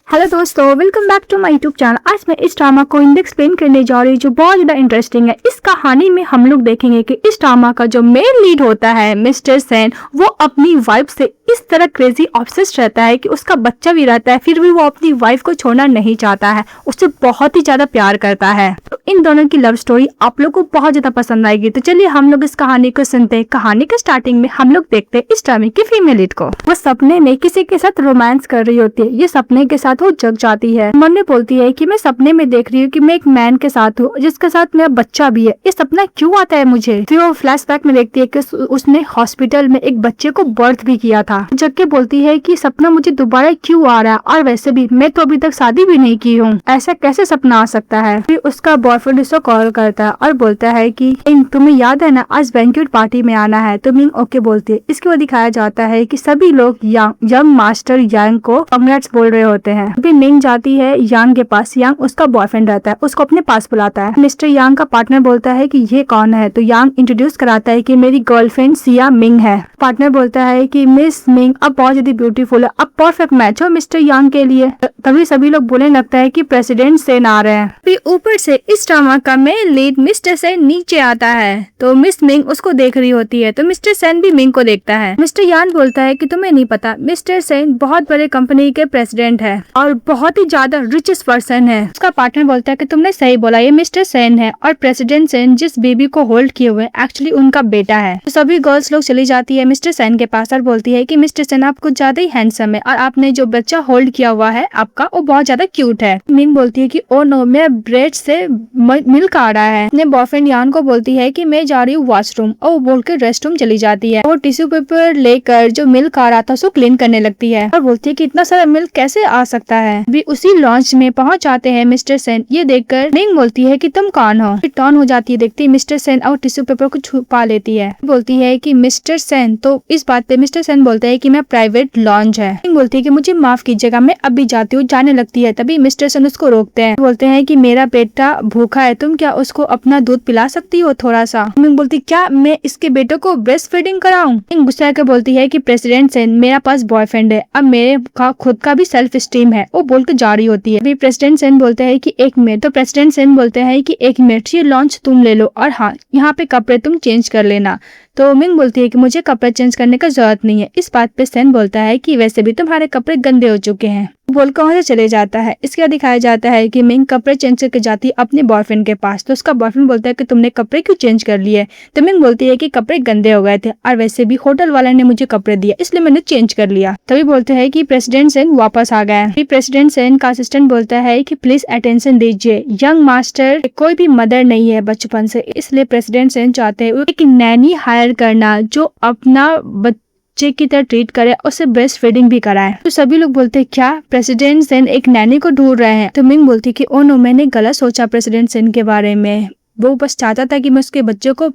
Hello दोस्तों, welcome back to my YouTube channel. आज मैं इस ड्रामा को हिंदी एक्सप्लेन करने जा रही हूँ जो बहुत ज़्यादा इंटरेस्टिंग है। इस कहानी में हम लोग देखेंगे कि इस ड्रामा का जो मेन लीड होता है मिस्टर सेन, वो अपनी वाइफ से इस तरह क्रेजी ऑब्सेस्ड रहता है कि उसका बच्चा भी रहता है, फिर भी वो अपनी वाइफ को छोड़ना नहीं चाहता है, उससे बहुत ही ज़्यादा प्यार करता है। तो इन दोनों की लव स्टोरी आप लोग को बहुत ज़्यादा पसंद आएगी। तो चलिए हम लोग इस कहानी को सुनते हैं। कहानी के स्टार्टिंग में हम लोग देखते हैं इस ड्रामे की फीमेल लीड को। वो सपने में किसी के साथ रोमांस कर रही होती है। ये सपने के साथ वो जग जाती है। मन में बोलती है कि मैं सपने में देख रही हूँ कि मैं एक मैन के साथ हूँ जिसके साथ मेरा बच्चा भी है। ये सपना क्यों आता है मुझे? फिर वो फ्लैशबैक में देखती है कि उसने हॉस्पिटल में एक बच्चे को बर्थ भी किया था। जग के बोलती है कि सपना मुझे दोबारा क्यों आ रहा है, और वैसे भी मैं तो अभी तक शादी भी नहीं की हूँ, ऐसा कैसे सपना आ सकता है? फिर उसका बॉयफ्रेंड उसको कॉल करता है और बोलता है कि तुम्हें याद है ना, आज बैंक्वेट पार्टी में आना है। तो मिंग ओके बोलती है। इसके बाद दिखाया जाता है कि सभी लोग यंग मास्टर यांग को कांग्रेट्स बोल रहे होते हैं। फिर मिंग जाती है यांग के पास। यांग उसका बॉयफ्रेंड रहता है, उसको अपने पास बुलाता है। मिस्टर यांग का पार्टनर बोलता है कि ये कौन है? तो यांग इंट्रोड्यूस कराता है कि मेरी गर्लफ्रेंड सिया मिंग है। पार्टनर बोलता है कि मिस मिंग अब बहुत ज्यादा ब्यूटीफुल है, अब परफेक्ट मैच हो मिस्टर यांग के लिए। तभी सभी लोग बोलने लगता है कि प्रेसिडेंट सेन आ रहे हैं। फिर ऊपर से इस ड्रामा का मेन लीड मिस्टर सेन नीचे आता है। तो मिस मिंग उसको देख रही होती है, तो मिस्टर सेन भी मिंग को देखता है। मिस्टर यान बोलता है कि तुम्हें नहीं पता, मिस्टर सेन बहुत बड़े कंपनी के प्रेसिडेंट है और बहुत ही ज्यादा रिचेस्ट पर्सन है। उसका पार्टनर बोलता है कि तुमने सही बोला, ये मिस्टर सेन है, और प्रेसिडेंट सेन जिस बेबी को होल्ड किए हुए एक्चुअली उनका बेटा है। तो सभी गर्ल्स लोग चली जाती है मिस्टर सेन के पास और बोलती है कि मिस्टर सेन आप कुछ ज्यादा ही हैंडसम है, और आपने जो बच्चा होल्ड किया हुआ है आपका, वो बहुत ज्यादा क्यूट है। मिंग बोलती है कि ओ नो, मेरा ब्रेड से मिल्क आ रहा है। अपने बॉयफ्रेंड यान को बोलती है कि मैं जा रही हूँ वॉशरूम, और वो बोल के रेस्ट रूम चली जाती है। वो टिश्यू पेपर लेकर जो मिल्क आ रहा था उसको क्लीन करने लगती है और बोलती है कि इतना सारा मिल्क कैसे आ सकता है। भी उसी लॉन्च में पहुंच जाते हैं मिस्टर सेन। ये देखकर मिंग बोलती है कि तुम कौन हो? फिर टर्न हो जाती है, देखती है मिस्टर सेन और टिश्यू पेपर को छुपा लेती है। बोलती है कि मिस्टर सेन, तो इस बात पे मिस्टर सेन बोलते है कि मैं प्राइवेट लॉन्च है। मिंग बोलती है कि मुझे माफ कीजिएगा, मैं अभी जाती हूँ। जाने लगती है, तभी मिस्टर सेन उसको रोकते हैं। बोलते हैं कि मेरा बेटा भूखा है, तुम क्या उसको अपना दूध पिला सकती हो थोड़ा सा? मिंग बोलती क्या मैं इसके बेटे को ब्रेस्ट फीडिंग कराऊं? मिंग गुस्सा के बोलती है कि प्रेसिडेंट सेन, मेरा पास बॉयफ्रेंड है, अब मेरे का खुद का भी सेल्फ स्टीम है। वो बोल के जा रही होती है। प्रेसिडेंट सेन बोलते हैं कि एक मिनट। तो प्रेसिडेंट सेन बोलते हैं कि एक मिनट, ये लॉन्च तुम ले लो, और हाँ, यहाँ पे कपड़े तुम चेंज कर लेना। तो मिंग बोलती है कि मुझे कपड़े चेंज करने का जरूरत नहीं है। इस बात पे सेन बोलता है कि वैसे भी तुम्हारे कपड़े गंदे हो चुके हैं, बोलकर वहां से चले जाता है। इसके बाद दिखाया जाता है कि मिंग कपड़े चेंज करके जाती है अपने बॉयफ्रेंड के पास। तो उसका बॉयफ्रेंड बोलता है कि तुमने कपड़े क्यों चेंज कर लिए? तो मिंग बोलती है कि कपड़े गंदे हो गए थे, और वैसे भी होटल वाले ने मुझे कपड़े दिया, इसलिए मैंने चेंज कर लिया। तभी बोलते हैं कि प्रेसिडेंट सेन वापस आ गए। फिर प्रेसिडेंट सेन का असिस्टेंट बोलता है कि प्लीज अटेंशन दीजिए, यंग मास्टर कोई भी मदर नहीं है बचपन से, इसलिए प्रेसिडेंट सेन चाहते हैं एक नैनी हायर करना जो अपना बच्चे की तरह ट्रीट करे, उसे ब्रेस्ट फीडिंग भी कराए। तो सभी लोग बोलते हैं क्या प्रेसिडेंट सेन एक नैनी को ढूंढ रहे हैं? तो मिंग बोलती कि ओ नो, मैंने गलत सोचा प्रेसिडेंट सेन के बारे में, वो बस चाहता था कि मैं उसके बच्चे को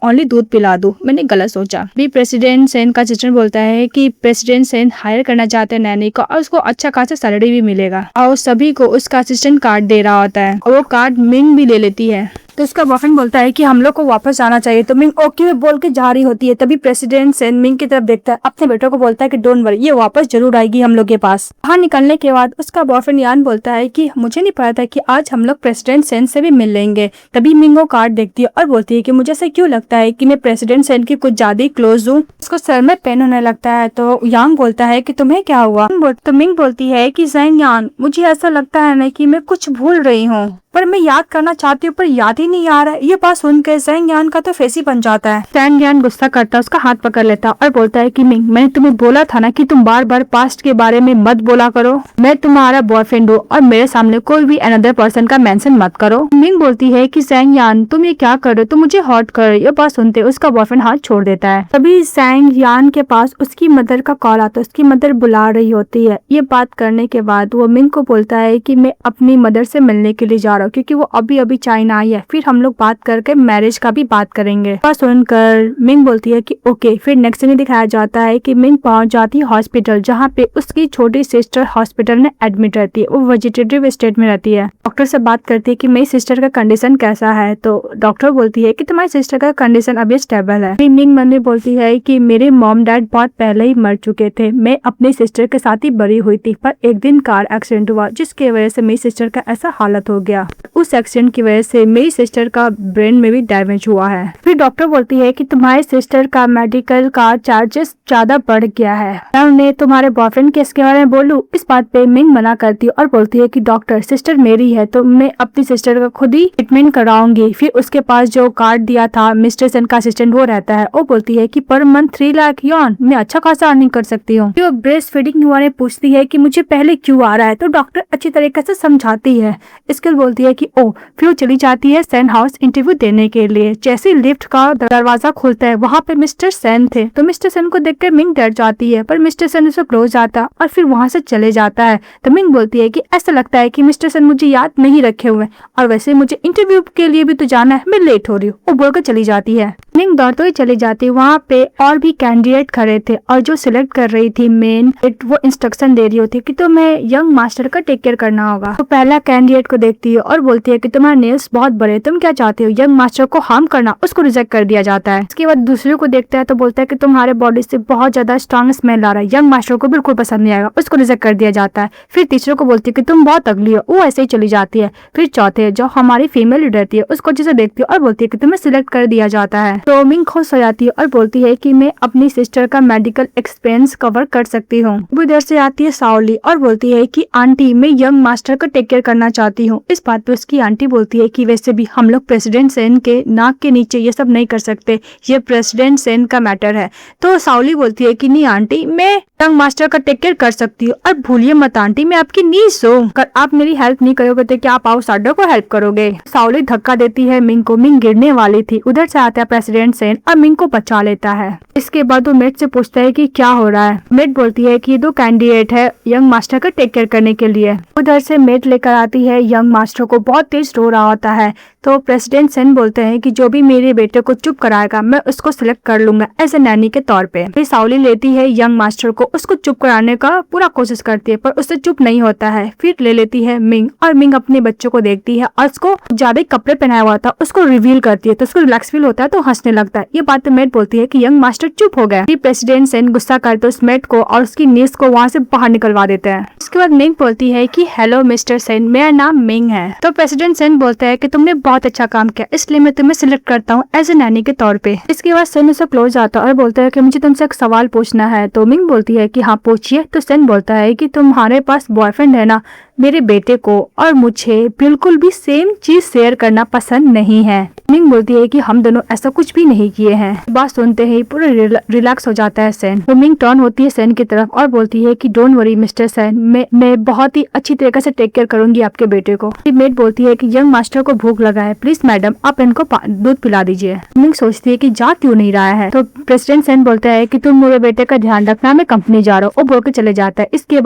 ओनली दूध पिला दूं, मैंने गलत सोचा। भी प्रेसिडेंट सेन का असिस्टेंट बोलता है कि प्रेसिडेंट सेन हायर करना चाहते हैं नैनी को, और उसको अच्छा खासा सैलरी भी मिलेगा, और सभी को उसका असिस्टेंट कार्ड दे रहा होता है, और वो कार्ड मिंग भी ले लेती है। तो उसका बॉयफ्रेंड बोलता है कि हम लोग को वापस जाना चाहिए। तो मिंग ओके में बोल के जा रही होती है। तभी प्रेसिडेंट सेन मिंग की तरफ देखता है, अपने बेटों को बोलता है कि डोंट वरी, ये वापस जरूर आएगी हम लोग के पास। बाहर निकलने के बाद उसका बॉयफ्रेंड यान बोलता है कि मुझे नहीं पता था कि आज हम लोग प्रेसिडेंट सेन से भी मिल लेंगे। तभी मिंग वो कार्ड देखती है और बोलती है कि मुझे ऐसा क्यों लगता है कि मैं प्रेसिडेंट सेन की कुछ ज्यादा ही क्लोज हूँ। उसको सर में पेन होने लगता है। तो यांग बोलता है कि तुम्हें क्या हुआ? तो मिंग बोलती है कि जैन यान, मुझे ऐसा लगता है ना कि मैं कुछ भूल रही हूँ, पर मैं याद करना चाहती हूँ पर याद ही नहीं आ रहा है। ये बात सुनकर जैंग यान का तो फेस ही बन जाता है। जैंग यान गुस्सा करता है, उसका हाथ पकड़ लेता और बोलता है कि मिंग, मैंने तुम्हें बोला था ना कि तुम बार बार पास्ट के बारे में मत बोला करो। मैं तुम्हारा बॉयफ्रेंड हूँ और मेरे सामने कोई भी अनदर पर्सन का मेंशन मत करो। मिंग बोलती है कि जैंग यान, तुम ये क्या कर रहे हो? तुम मुझे हर्ट कर रहे हो। ये बात सुनते उसका बॉयफ्रेंड हाथ छोड़ देता है। तभी जैंग यान के पास उसकी मदर का कॉल आता है। उसकी मदर बुला रही होती है। ये बात करने के बाद वो मिंग को बोलता है कि मैं अपनी मदर से मिलने के लिए जा रहा रहा हूँ क्योंकि वो अभी अभी चाइना आई है, फिर हम लोग बात करके मैरिज का भी बात करेंगे। और सुनकर मिंग बोलती है कि ओके। फिर नेक्स्ट सीन दिखाया जाता है कि मिंग पहुंच जाती है हॉस्पिटल, जहाँ पे उसकी छोटी सिस्टर हॉस्पिटल में एडमिट रहती है। वो वेजिटेटिव स्टेट में रहती है। डॉक्टर से बात करती है कि मेरी सिस्टर का कंडीशन कैसा है, तो डॉक्टर बोलती है कि तुम्हारी सिस्टर का कंडीशन अभी स्टेबल है। मिंग मन में बोलती है कि मेरे मॉम डैड बहुत पहले ही मर चुके थे, मैं अपनी सिस्टर के साथ ही बड़ी हुई थी, पर एक दिन कार एक्सीडेंट हुआ जिसकी वजह से मेरी सिस्टर का ऐसा हालत हो गया। उस एक्सीडेंट की वजह से मेरी सिस्टर का ब्रेन में भी डैमेज हुआ है। फिर डॉक्टर बोलती है कि तुम्हारी सिस्टर का मेडिकल का चार्जेस ज्यादा बढ़ गया है, मैं उन्हें तुम्हारे बॉयफ्रेंड केस के बारे में बोलूं। इस बात पे मिंग मना करती है और बोलती है कि डॉक्टर सिस्टर मेरी है तो मैं अपनी सिस्टर का खुद ही ट्रीटमेंट कराऊंगी। फिर उसके पास जो कार्ड दिया था मिस्टर सेन का असिस्टेंट वो रहता है। वो बोलती है कि पर मंथ 3 लाख यॉन मैं अच्छा खासा अर्निंग कर सकती हूँ। जो ब्रेस्ट फीडिंग वाले पूछती है कि मुझे पहले क्यों आ रहा है, तो डॉक्टर अच्छी तरीके से समझाती है। इसके बाद बोलती है कि ओ। फिर वो चली जाती है सेन हाउस इंटरव्यू देने के लिए। जैसे लिफ्ट का दरवाजा खुलता है वहाँ पे मिस्टर सेन थे, तो मिस्टर सेन को देखकर मिंग डर जाती है, पर मिस्टर सेन उसे क्लोज आता और फिर वहाँ से चले जाता है। तो मिंग बोलती है कि ऐसा लगता है कि मिस्टर सेन मुझे याद नहीं रखे हुए, और वैसे मुझे इंटरव्यू के लिए भी तो जाना है, मैं लेट हो रही हूँ। वो बोलकर चली जाती है। मिंग दौड़ते हुए चली जाती है। वहाँ पे और भी कैंडिडेट खड़े थे और जो सिलेक्ट कर रही थी मेन वो इंस्ट्रक्शन दे रही होती है कि तुम्हें यंग मास्टर का टेक केयर करना होगा। तो पहला कैंडिडेट को देखती है और बोलती है कि तुम्हारे नेल्स बहुत बड़े, तुम क्या चाहते हो, यंग मास्टर को हार्म करना। उसको रिजेक्ट कर दिया जाता है। इसके बाद दूसरे को देखता है तो बोलता है कि तुम्हारे बॉडी से बहुत ज्यादा स्ट्रॉन्ग स्मेल आ रहा है, यंग मास्टर को बिल्कुल पसंद नहीं आएगा। उसको रिजेक्ट कर दिया जाता है। फिर तीसरे को बोलती है कि तुम बहुत अगली हो, वो ऐसे ही चली जाती है। फिर चौथे जो हमारी फीमेल लीडर रहती है उसको जिसे देखती है और बोलती है कि तुम्हें सिलेक्ट कर दिया जाता है। तो मिंग खुश हो जाती है और बोलती है कि मैं अपनी सिस्टर का मेडिकल एक्सपेंस कवर कर सकती हूँ। इधर से आती है साओली और बोलती है कि आंटी मैं यंग मास्टर को टेक केयर करना चाहती हूँ। इस बात पे उसकी आंटी बोलती है कि वैसे भी हम लोग प्रेसिडेंट सेन के नाक के नीचे ये सब नहीं कर सकते, ये प्रेसिडेंट सेन का मैटर है। तो साओली बोलती है कि नहीं आंटी मैं यंग मास्टर का टेक केयर कर सकती हूँ, और भूलिए मत आंटी मैं आपकी नीस हूँ, अगर आप मेरी हेल्प नहीं करोगे तो क्या आप आउटसाइडर को हेल्प करोगे। साओली धक्का देती है मिंग को, मिंग गिरने वाली थी। उधर से आता है प्रेसिडेंट सेन और मिंग को बचा लेता है। इसके बाद वो मेट से पूछता है कि क्या हो रहा है। मेट बोलती है कि 2 कैंडिडेट है यंग मास्टर का टेक केयर करने के लिए। उधर से मेट लेकर आती है यंग मास्टर को, बहुत तेज रो रहा होता है। तो प्रेसिडेंट सेन बोलते हैं कि जो भी मेरे बेटे को चुप कराएगा मैं उसको सिलेक्ट कर लूंगा एज ए नैनी के तौर पे। फिर साओली लेती है यंग मास्टर को, उसको चुप कराने का पूरा कोशिश करती है पर उससे चुप नहीं होता है। फिर ले लेती है मिंग, और मिंग अपने बच्चों को देखती है और उसको ज्यादा कपड़े पहनाया हुआ था उसको रिवील करती है, तो उसको रिलैक्स फील होता है तो हंसने लगता है। ये बात मेट बोलती है कि यंग मास्टर चुप हो गया। फिर प्रेसिडेंट सेन गुस्सा करते उस मेट को और उसकी नीस को वहाँ से बाहर निकलवा देते हैं। इसके बाद मिंग बोलती है कि हेलो मिस्टर सेन, मेरा नाम मिंग है। तो प्रेसिडेंट सेन बोलता है कि तुमने बहुत अच्छा काम किया, इसलिए मैं तुम्हें सिलेक्ट करता हूँ एज ए नैनी के तौर पे। इसके बाद सेन उसे क्लोज आता है और बोलता है कि मुझे तुमसे एक सवाल पूछना है। तो मिंग बोलती है कि हाँ पूछिए। तो सेन बोलता है कि तुम्हारे पास बॉयफ्रेंड है ना, मेरे बेटे को और मुझे बिल्कुल भी सेम चीज शेयर करना पसंद नहीं है। मिंग बोलती है कि हम दोनों ऐसा कुछ भी नहीं किए हैं। बात सुनते ही पूरा रिलैक्स हो जाता है सेन। तो मिंग टर्न होती है सेन की तरफ और बोलती है कि डोंट वरी मिस्टर सेन, मैं बहुत ही अच्छी तरीके से टेक केयर करूंगी आपके बेटे को। मेट बोलती है कि यंग मास्टर को भूख लगा है, प्लीज मैडम आप इनको दूध पिला दीजिए। मिंग सोचती है कि जा क्यों नहीं रहा है। तो प्रेसिडेंट सेन बोलता है कि तुम मेरे बेटे का ध्यान रखना, मैं कंपनी जा रहा हूँ। वो बोल के चले जाता है। इसके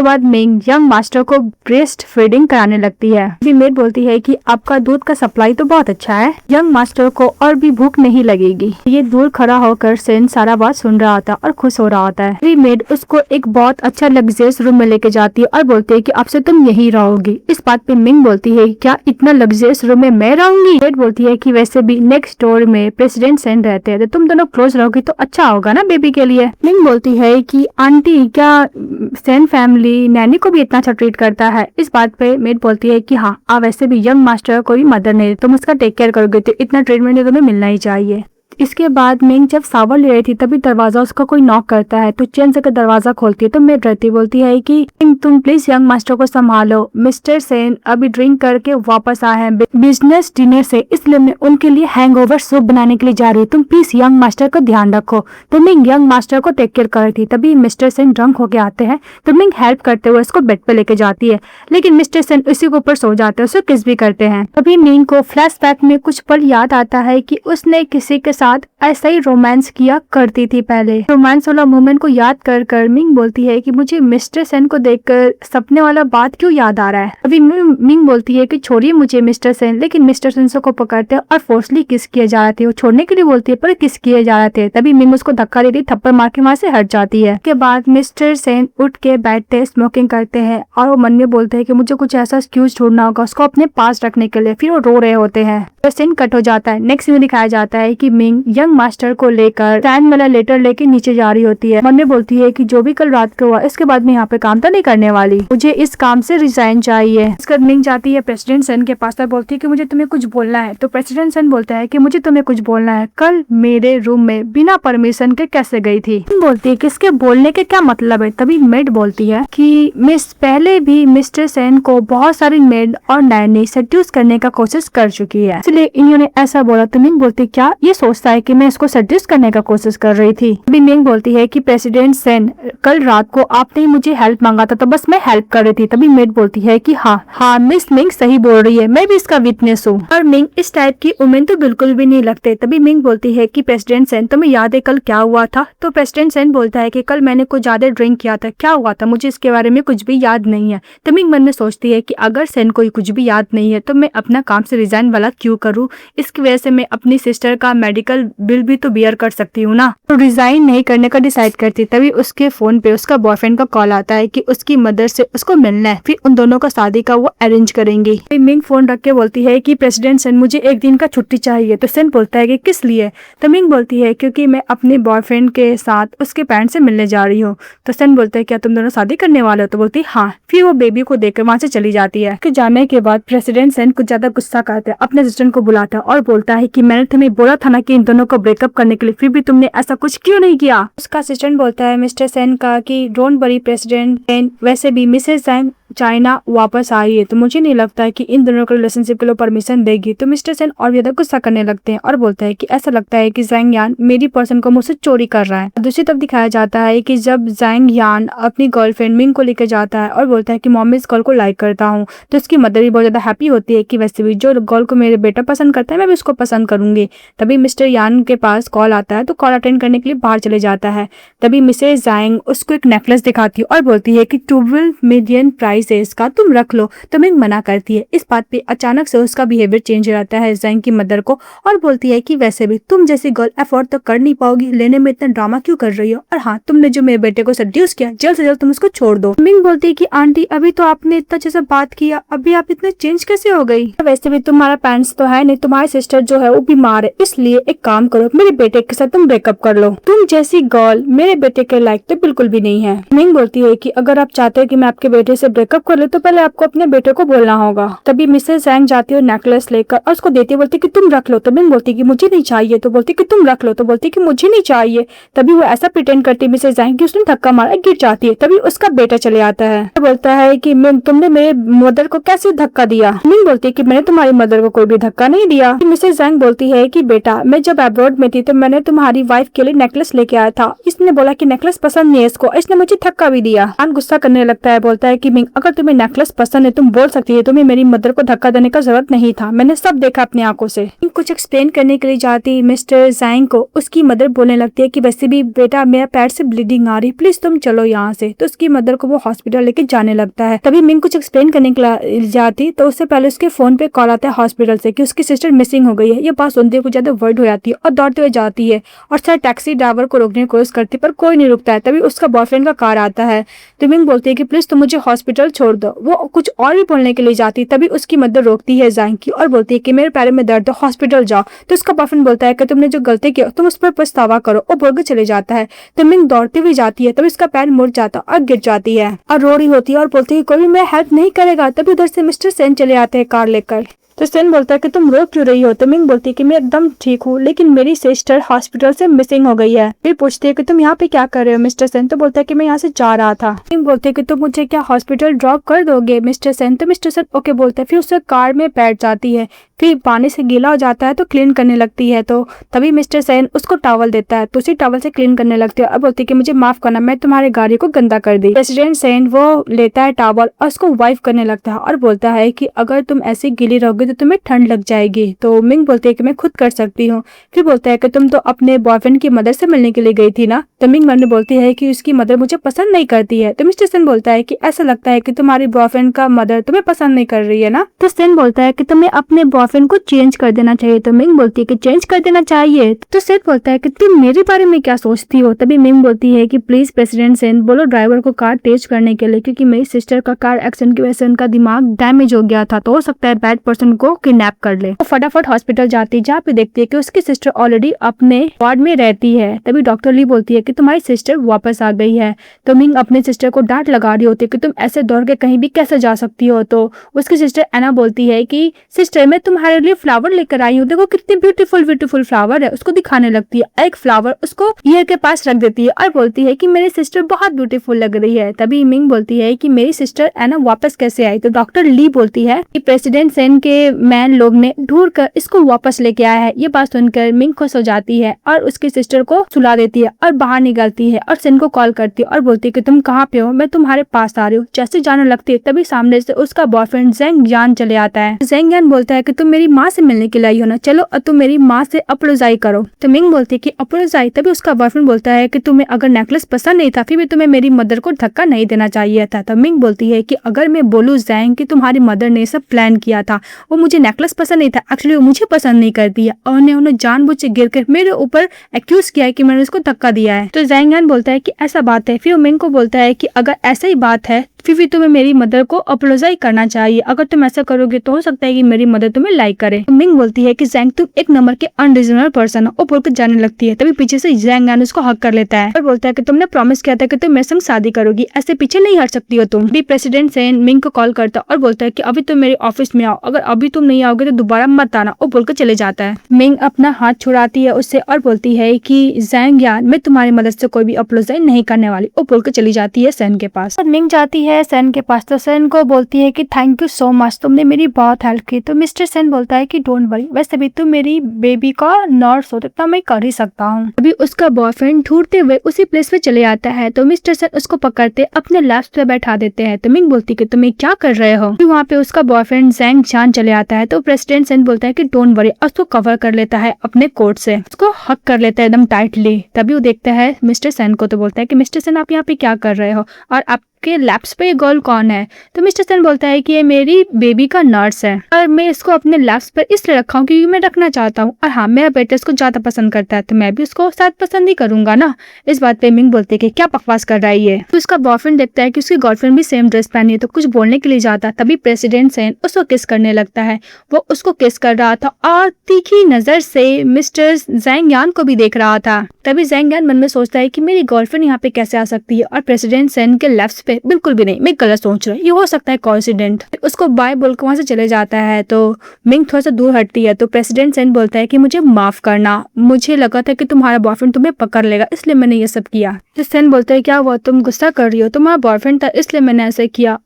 बाद मिंग यंग मास्टर को ब्रेस्ट फीडिंग कराने लगती है। मेट बोलती है कि आपका दूध का सप्लाई तो बहुत अच्छा है, यंग मास्टर को और भी भूख नहीं लगेगी। ये दूर खड़ा होकर सेन सारा बात सुन रहा होता और खुश हो रहा होता है। मेट उसको एक बहुत अच्छा लग्जरियस रूम में लेके जाती है और बोलती है कि अब से तुम यहीं रहोगी। इस बात पे मिंग बोलती है क्या इतना लग्जरियस रूम में मैं रहूंगी। मेट बोलती है कि वैसे भी नेक्स्ट डोर में प्रेसिडेंट सेन रहते हैं, तो तुम दोनों क्लोज रहोगी तो अच्छा होगा ना बेबी के लिए। मिंग बोलती है कि आंटी क्या सेन फैमिली नैनी को भी इतना अच्छा ट्रीट करता है। इस बात पे मेट बोलती है कि हाँ आप वैसे भी यंग मास्टर को भी मदर नहीं, तुम उसका टेक केयर करोगे तो इतना ट्रीटमेंट तुम्हें मिलना ही चाहिए। इसके बाद मिंग जब सावर ले रही थी तभी दरवाजा उसका कोई नॉक करता है। तो चैन से दरवाजा खोलती है तो मेट रहती बोलती है कि तुम प्लीज यंग मास्टर को संभालो, मिस्टर सेन अभी ड्रिंक करके वापस आए हैं बिजनेस डिनर से, इसलिए मैं उनके लिए हैंगओवर सूप बनाने के लिए जा रही हूँ, तुम प्लीज यंग मास्टर का ध्यान रखो। तो मिंग यंग मास्टर को टेक केयर कर रही थी। तभी मिस्टर सेन ड्रंक होके आते हैं तो मिंग हेल्प करते हुए उसको बेड पे लेके जाती है, लेकिन मिस्टर सेन उसी के ऊपर सो जाते हैं, उसे किस भी करते हैं। तभी मिंग को फ्लैशबैक में कुछ पल याद आता है कि उसने किसी के साथ ऐसा ही रोमांस किया करती थी पहले। रोमांस वाला मोमेंट को याद कर कर मिंग बोलती है कि मुझे मिस्टर सेन को देखकर सपने वाला बात क्यों याद आ रहा है। अभी मिंग बोलती है कि छोड़िए मुझे मिस्टर सेन, लेकिन मिस्टर सेन को पकड़ते हैं और फोर्सली किस किए जा रहे थे। वो छोड़ने के लिए बोलती है पर किस किए जा रहे थे। तभी मिंग उसको धक्का देती, थप्पड़ मार के वहां से हट जाती है। उसके बाद मिस्टर सेन उठ के बैठते, स्मोकिंग करते हैं और वो मन में बोलते हैं कि मुझे कुछ ऐसा एक्सक्यूज ढूंढना होगा उसको अपने पास रखने के लिए। फिर वो रो रहे होते हैं। तो सीन कट हो जाता है। नेक्स्ट में दिखाया जाता है कि मिंग यंग मास्टर को लेकर साइन वाला लेटर लेके नीचे जा रही होती है। मन में बोलती है कि जो भी कल रात को हुआ इसके बाद मैं यहाँ पे काम तो नहीं करने वाली, मुझे इस काम से रिजाइन चाहिए। इसके बाद मिंग जाती है प्रेसिडेंट सन के पास और बोलती है कि मुझे तुम्हें कुछ बोलना है। तो प्रेसिडेंट सन बोलता है कि मुझे तुम्हें कुछ बोलना है, कल मेरे रूम में बिना परमिशन के कैसे गई थी। बोलती है कि इसके बोलने के क्या मतलब है। तभी मेड बोलती है कि मिस पहले भी मिस्टर सेन को बहुत सारी मेड और नैनी सेड्यूस करने का कोशिश कर चुकी है, इसलिए इन्होंने ऐसा बोला। तो मिंग बोलती क्या ये सोचता है कि मैं इसको सेड्यूस करने का कोशिश कर रही थी। अभी मिंग बोलती है कि प्रेसिडेंट सेन कल रात को आपने मुझे हेल्प मांगा था तो बस मैं हेल्प कर रही थी। तभी मेड बोलती है कि हाँ मिस मिंग सही बोल रही है, मैं भी इसका विटनेस हूँ। और मिंग इस टाइप की उम्मीद तो बिल्कुल भी नहीं लगते। तभी मिंग बोलती है कि प्रेसिडेंट सेन तुम्हें याद है कल क्या हुआ था। तो प्रेसिडेंट सेन बोलता है कि कल मैंने कुछ ज्यादा ड्रिंक किया था, क्या हुआ था मुझे इसके बारे में कुछ भी याद नहीं है। तो मिंग मन में सोचती है कि अगर सेन को कुछ भी याद नहीं है तो मैं अपना काम से रिजाइन वाला क्यों करूँ, इसकी वजह से मैं अपनी सिस्टर का मेडिकल बिल भी तो बियर कर सकती हूँ ना। तो रिजाइन नहीं करने का डिसाइड करती। तभी उसके फोन पे उसका बॉयफ्रेंड का कॉल आता है कि उसकी मदर से उसको मिलना है, फिर उन दोनों का शादी का वो अरेंज करेंगी। मिंग फोन रख के बोलती है कि प्रेसिडेंट सेन मुझे एक दिन का छुट्टी चाहिए। तो सेन बोलता है कि किस लिए। तो मिंग बोलती है क्योंकि मैं अपने बॉयफ्रेंड के साथ उसके पेरेंट्स से मिलने जा रही हूँ। तो सेन बोलता है क्या तुम दोनों शादी करने वाले हो। तो बोलती है हाँ। फिर वो बेबी को देखकर वहां से चली जाती है। कि जाने के बाद प्रेसिडेंट सेन कुछ ज्यादा गुस्सा करता है, अपने असिस्टेंट को बुलाता है और बोलता है कि मैंने तुम्हें बोला था ना कि इन दोनों को ब्रेकअप करने के लिए, फिर भी तुमने ऐसा कुछ क्यों नहीं किया। उसका असिस्टेंट बोलता है मिस्टर सेन का कि डोंट वरी प्रेसिडेंट सेन, वैसे भी मिसेस जैंग चाइना वापस आई है तो मुझे नहीं लगता है कि इन दोनों के रिलेशनशिप के लिए परमिशन देगी। तो मिस्टर सेन और ज्यादा गुस्सा करने लगते हैं और बोलता है कि ऐसा लगता है कि जैंग यान मेरी पर्सन को मुझसे चोरी कर रहा है। दूसरी तरफ दिखाया जाता है कि जब जैंग यान अपनी गर्लफ्रेंड मिंग को लेकर जाता है और बोलता है कि मॉम इस गर्ल को लाइक करता हूँ, तो उसकी मदर भी बहुत ज्यादा हैप्पी होती है कि वैसे भी जो गर्ल को मेरे बेटा पसंद करता है मैं भी उसको पसंद करूंगी। तभी मिस्टर यान के पास कॉल आता है तो कॉल अटेंड करने के लिए बाहर चले जाता है। तभी मिसेस जैंग उसको एक नेकलेस दिखाती है और बोलती है कि 12 मिलियन प्राइस है इसका, तुम रख लो। तो मिंग मना करती है। इस बात पे अचानक से उसका बिहेवियर चेंज हो जाता है जैंग की मदर को और बोलती है कि वैसे भी तुम जैसी गर्ल अफोर्ड तो कर नहीं पाओगी, लेने में इतना ड्रामा क्यों कर रही हो, और हाँ तुमने जो मेरे बेटे को सेड्यूस किया जल्द से जल्द तुम उसको छोड़ दो। मिंग बोलती है कि आंटी अभी तो आपने इतना जैसा बात किया, अभी आप इतना चेंज कैसे हो गई। वैसे भी तुम्हारा पेरेंट्स तो है नहीं, तुम्हारी सिस्टर जो है वो बीमार है, इसलिए एक काम करो मेरे बेटे के साथ तुम ब्रेकअप कर लो। तुम जैसी गर्ल मेरे बेटे के लायक तो बिल्कुल भी नहीं है। मिंग बोलती है कि अगर आप चाहते हो कि मैं आपके बेटे से ब्रेकअप कर लूं तो पहले आपको अपने बेटे को बोलना होगा। तभी मिसेस जैंग जाती है नेकलेस लेकर और उसको देती है, बोलती कि तुम रख लो। तो मिंग बोलती कि मुझे नहीं चाहिए। तो बोलती कि तुम रख लो। तो बोलती कि मुझे नहीं चाहिए। तभी वो ऐसा प्रिटेंड करती है मिसेस जैंग कि उसने धक्का मारा, गिर जाती है। तभी उसका बेटा चले आता है, बोलता है कि मिंग तुमने मेरे मदर को कैसे धक्का दिया। मिंग बोलती है कि मैंने तुम्हारी मदर को कोई भी धक्का नहीं दिया। मिसेस जैंग बोलती है कि बेटा मैं जब अब्रॉड में थी तो मैंने तुम्हारी वाइफ के लिए नेकलेस लेके आया था, इसने बोला कि नेकलेस पसंद नहीं है इसको, इसने मुझे धक्का भी दिया। आन गुस्सा करने लगता है, बोलता है कि मिंग अगर तुम्हें नेकलेस पसंद है तुम बोल सकती है, तुम्हें मेरी मदर को धक्का देने का जरूरत नहीं था, मैंने सब देखा अपनी आंखों से। कुछ एक्सप्लेन करने के लिए जाती मिस्टर जैंग को उसकी मदर बोलने लगती है कि वैसे भी बेटा मेरा पैर से ब्लीडिंग आ रही, प्लीज तुम चलो यहाँ से। तो उसकी मदर को वो हॉस्पिटल लेके जाने लगता है। तभी मिंग कुछ एक्सप्लेन करने के लिए जाती तो उससे पहले उसके फोन पे कॉल आता है हॉस्पिटल से कि उसकी सिस्टर मिसिंग हो गई है। ये बात सुनते हुए ज्यादा वर्ड हो जाती है और दौड़ते हुए जाती है और सर टैक्सी ड्राइवर को रोकने की कोशिश करती पर कोई नहीं रुकता है। तभी उसका बॉयफ्रेंड का कार आता है तो मिंग बोलती है कि प्लीज तुम मुझे हॉस्पिटल छोड़ दो। वो कुछ और भी बोलने के लिए जाती तभी उसकी मदर रोकती है जैंग की और बोलती है कि मेरे पैर में दर्द है, हॉस्पिटल जाओ। तो उसका बॉयफ्रेंड बोलता है कि तुमने जो गलती की तुम उस पर पछतावा करो और बोल के चले जाता है। तो मिंग दौड़ती हुई जाती है तभी उसका पैर मुड़ जाता और गिर जाती है और रो रही होती है और बोलती है कोई भी मेरा हेल्प नहीं करेगा। तभी उधर से मिस्टर सेन चले आते हैं कार लेकर। तो सेन बोलता है कि तुम रो क्यों रही हो। तो मिंग बोलती है कि मैं एकदम ठीक हूँ लेकिन मेरी सिस्टर हॉस्पिटल से मिसिंग हो गई है। फिर पूछती है कि तुम यहाँ पे क्या कर रहे हो मिस्टर सेन। तो बोलता है कि मैं यहाँ से जा रहा था। मिंग बोलती है कि तुम मुझे क्या हॉस्पिटल ड्रॉप कर दोगे मिस्टर सेन। तो मिस्टर सेन ओके बोलते हैं। फिर उससे कार में बैठ जाती है, फिर पानी से गीला हो जाता है तो क्लीन करने लगती है। तो तभी मिस्टर सेन उसको टॉवल देता है तो उसी टॉवल से क्लीन करने लगती है और बोलती है कि मुझे माफ करना, मैं तुम्हारी गाड़ी को गंदा कर दी। प्रेसिडेंट सेन वो लेता है टॉवल और उसको वाइफ करने लगता है और बोलता है कि अगर तुम ऐसे गीली रहोगे तो तुम्हें ठंड लग जाएगी। तो मिंग बोलती है कि मैं खुद कर सकती हूँ। फिर बोलता है कि तुम तो अपने बॉयफ्रेंड की मदर से मिलने के लिए गई थी ना। तो मिंग मन में बोलती है कि उसकी मदर मुझे पसंद नहीं करती है। तो मिस्टर सेन बोलता है कि ऐसा लगता है कि तुम्हारी बॉयफ्रेंड का मदर तुम्हें पसंद नहीं कर रही है ना। तो सेन बोलता है कि तुम्हें अपने बॉयफ्रेंड को चेंज कर देना चाहिए। तो मिंग बोलती है कि चेंज कर देना चाहिए। तो सेन बोलता है कि तुम मेरे बारे में क्या सोचती हो। तभी मिंग बोलती है कि प्लीज प्रेसिडेंट सेन बोलो ड्राइवर को कार तेज करने के लिए, क्योंकि मेरी सिस्टर का कार एक्सीडेंट की वजह से उनका दिमाग डैमेज हो गया था, तो हो सकता है बैड पर्सन को किडनैप कर ले। तो फटाफट हॉस्पिटल जाती है, जहाँ पे देखती है कि उसकी सिस्टर ऑलरेडी अपने वार्ड में रहती है। तभी डॉक्टर ली बोलती है कि तुम्हारी सिस्टर वापस आ गई है। तो मिंग अपने सिस्टर को डांट लगा रही होती है कि तुम ऐसे दौड़ के कहीं भी कैसे जा सकती हो। तो उसकी सिस्टर एना बोलती है कि सिस्टर मैं तुम्हारे लिए फ्लावर लेकर आई हूँ, देखो कितनी ब्यूटीफुल ब्यूटीफुल फ्लावर है। उसको दिखाने लगती है एक फ्लावर, उसको ईयर के पास रख देती है और बोलती है कि मेरी सिस्टर बहुत ब्यूटीफुल लग रही है। तभी मिंग बोलती है कि मेरी सिस्टर एना वापस कैसे आई। तो डॉक्टर ली बोलती है कि प्रेसिडेंट सेन के मैन लोग ने ढूंढ कर इसको वापस लेके आया है। ये बात सुनकर मिंग खुश हो जाती है और उसकी सिस्टर को सुला देती है और बाहर निकलती है और सेन को कॉल करती है और बोलती है कि तुम कहाँ पे हो, मैं तुम्हारे पास आ रही हूँ। जैसे जाने लगती है तभी सामने से उसका बॉयफ्रेंड जेंग यान चले आता है। जेंग यान बोलता है कि तुम मेरी माँ से मिलने के लिए आई हो ना, चलो और तुम मेरी माँ से अपोलोजाई करो। तो मिंग बोलती है कि अपोलोजाई। तभी उसका बॉयफ्रेंड बोलता है कि तुम्हें अगर नेकलेस पसंद नहीं था फिर भी तुम्हें मेरी मदर को धक्का नहीं देना चाहिए था। तो मिंग बोलती है कि अगर मैं बोलूँ जेंग कि तुम्हारी मदर ने सब प्लान किया था, वो मुझे नेकलेस पसंद नहीं था, एक्चुअली वो मुझे पसंद नहीं करती है और उन्हें जानबूझ के गिर कर मेरे ऊपर एक्यूज किया है कि मैंने उसको धक्का दिया है। तो जेंग यान बोलता है कि ऐसा बात है। फिर मिंग को बोलता है कि अगर ऐसा ही बात है फिर भी तुम्हें मेरी मदर को अपोलोजाइज करना चाहिए, अगर तुम ऐसा करोगे तो हो सकता है कि मेरी मदर तुम्हें लाइक करे। तो मिंग बोलती है कि जेंग तुम एक नंबर के अनरीजनेबल पर्सन हो, वो बोलकर जाने लगती है। तभी पीछे से जेंग यान उसको हक कर लेता है और बोलता है कि तुमने प्रॉमिस किया था कि तुम मेरे संग शादी करोगी, ऐसे पीछे नहीं हट सकती हो तुम भी। प्रेसिडेंट सेन मिंग को कॉल करता और बोलता है कि अभी तुम मेरे ऑफिस में आओ, अगर अभी तुम नहीं आओगे तो दोबारा मत आना, वो बोलकर चले जाता है। मिंग अपना हाथ छुड़ाती है उससे और बोलती है कि जेंग यान मैं तुम्हारी मदद से कोई भी अपोलोजाइज नहीं करने वाली, वो बोलकर चली जाती है सेन के पास। और मिंग जाती है सेन के पास, तो सेन को बोलती है कि थैंक यू सो मच, तुमने मेरी बहुत हेल्प की। तो मिस्टर सेन बोलता है कि डोंट वरी, वैसे भी तुम मेरी बेबी का नर्स हो तो इतना मैं कर ही सकता हूँ। अभी उसका बॉयफ्रेंड ढूंढते हुए उसी प्लेस पे चले आता है। तो मिस्टर सेन उसको पकड़ते अपने लैप्स पे बैठा देते हैं। तो मिंग बोलती है कि तुम क्या कर रहे हो। फिर वहाँ पे उसका बॉयफ्रेंड जेंग यान चले आता है। तो प्रेसिडेंट सेन बोलता है कि डोंट वरी, उसको कवर कर लेता है अपने कोट से, उसको हक कर लेता है एकदम टाइटली। तभी वो देखता है मिस्टर सेन को, तो बोलता है कि मिस्टर सेन आप यहाँ पे क्या कर रहे हो और आप के लैप्स पे ये गर्ल कौन है। तो मिस्टर सेन बोलता है कि ये मेरी बेबी का नर्स है और मैं इसको अपने लैप्स पर इसलिए रखा हूँ क्योंकि मैं रखना चाहता हूँ, और हाँ मेरा बेटा इसको ज्यादा पसंद करता है तो मैं भी उसको साथ पसंद ही करूंगा ना। इस बात पे मिंग बोलते है कि क्या बकवास कर रहा है ये। तो उसका बॉयफ्रेंड देखता है कि उसकी गर्लफ्रेंड भी सेम ड्रेस पहनी है तो कुछ बोलने के लिए जाता, तभी प्रेसिडेंट सेन उसको किस करने लगता है। वो उसको किस कर रहा था और तीखी नजर से मिस्टर जेंग यान को भी देख रहा था। तभी जेंग यान मन में सोचता है कि मेरी गर्लफ्रेंड यहाँ पे कैसे आ सकती है, और प्रेसिडेंट सेन के लेफ्ट पे बिल्कुल भी नहीं, मैं गलत सोच रहा हूँ, ये हो सकता है कोइंसिडेंट। उसको बाय बोलकर वहां से चले जाता है। तो मिंग थोड़ा सा दूर हटती है। तो प्रेसिडेंट सेन बोलता है कि मुझे माफ करना, मुझे लगा था कि तुम्हारा बॉयफ्रेंड तुम्हें पकड़ लेगा इसलिए मैंने ये सब किया। तो सेन बोलता है क्या हुआ, तुम गुस्सा कर रही हो, तुम्हारा बॉयफ्रेंड था इसलिए मैंने ऐसे किया,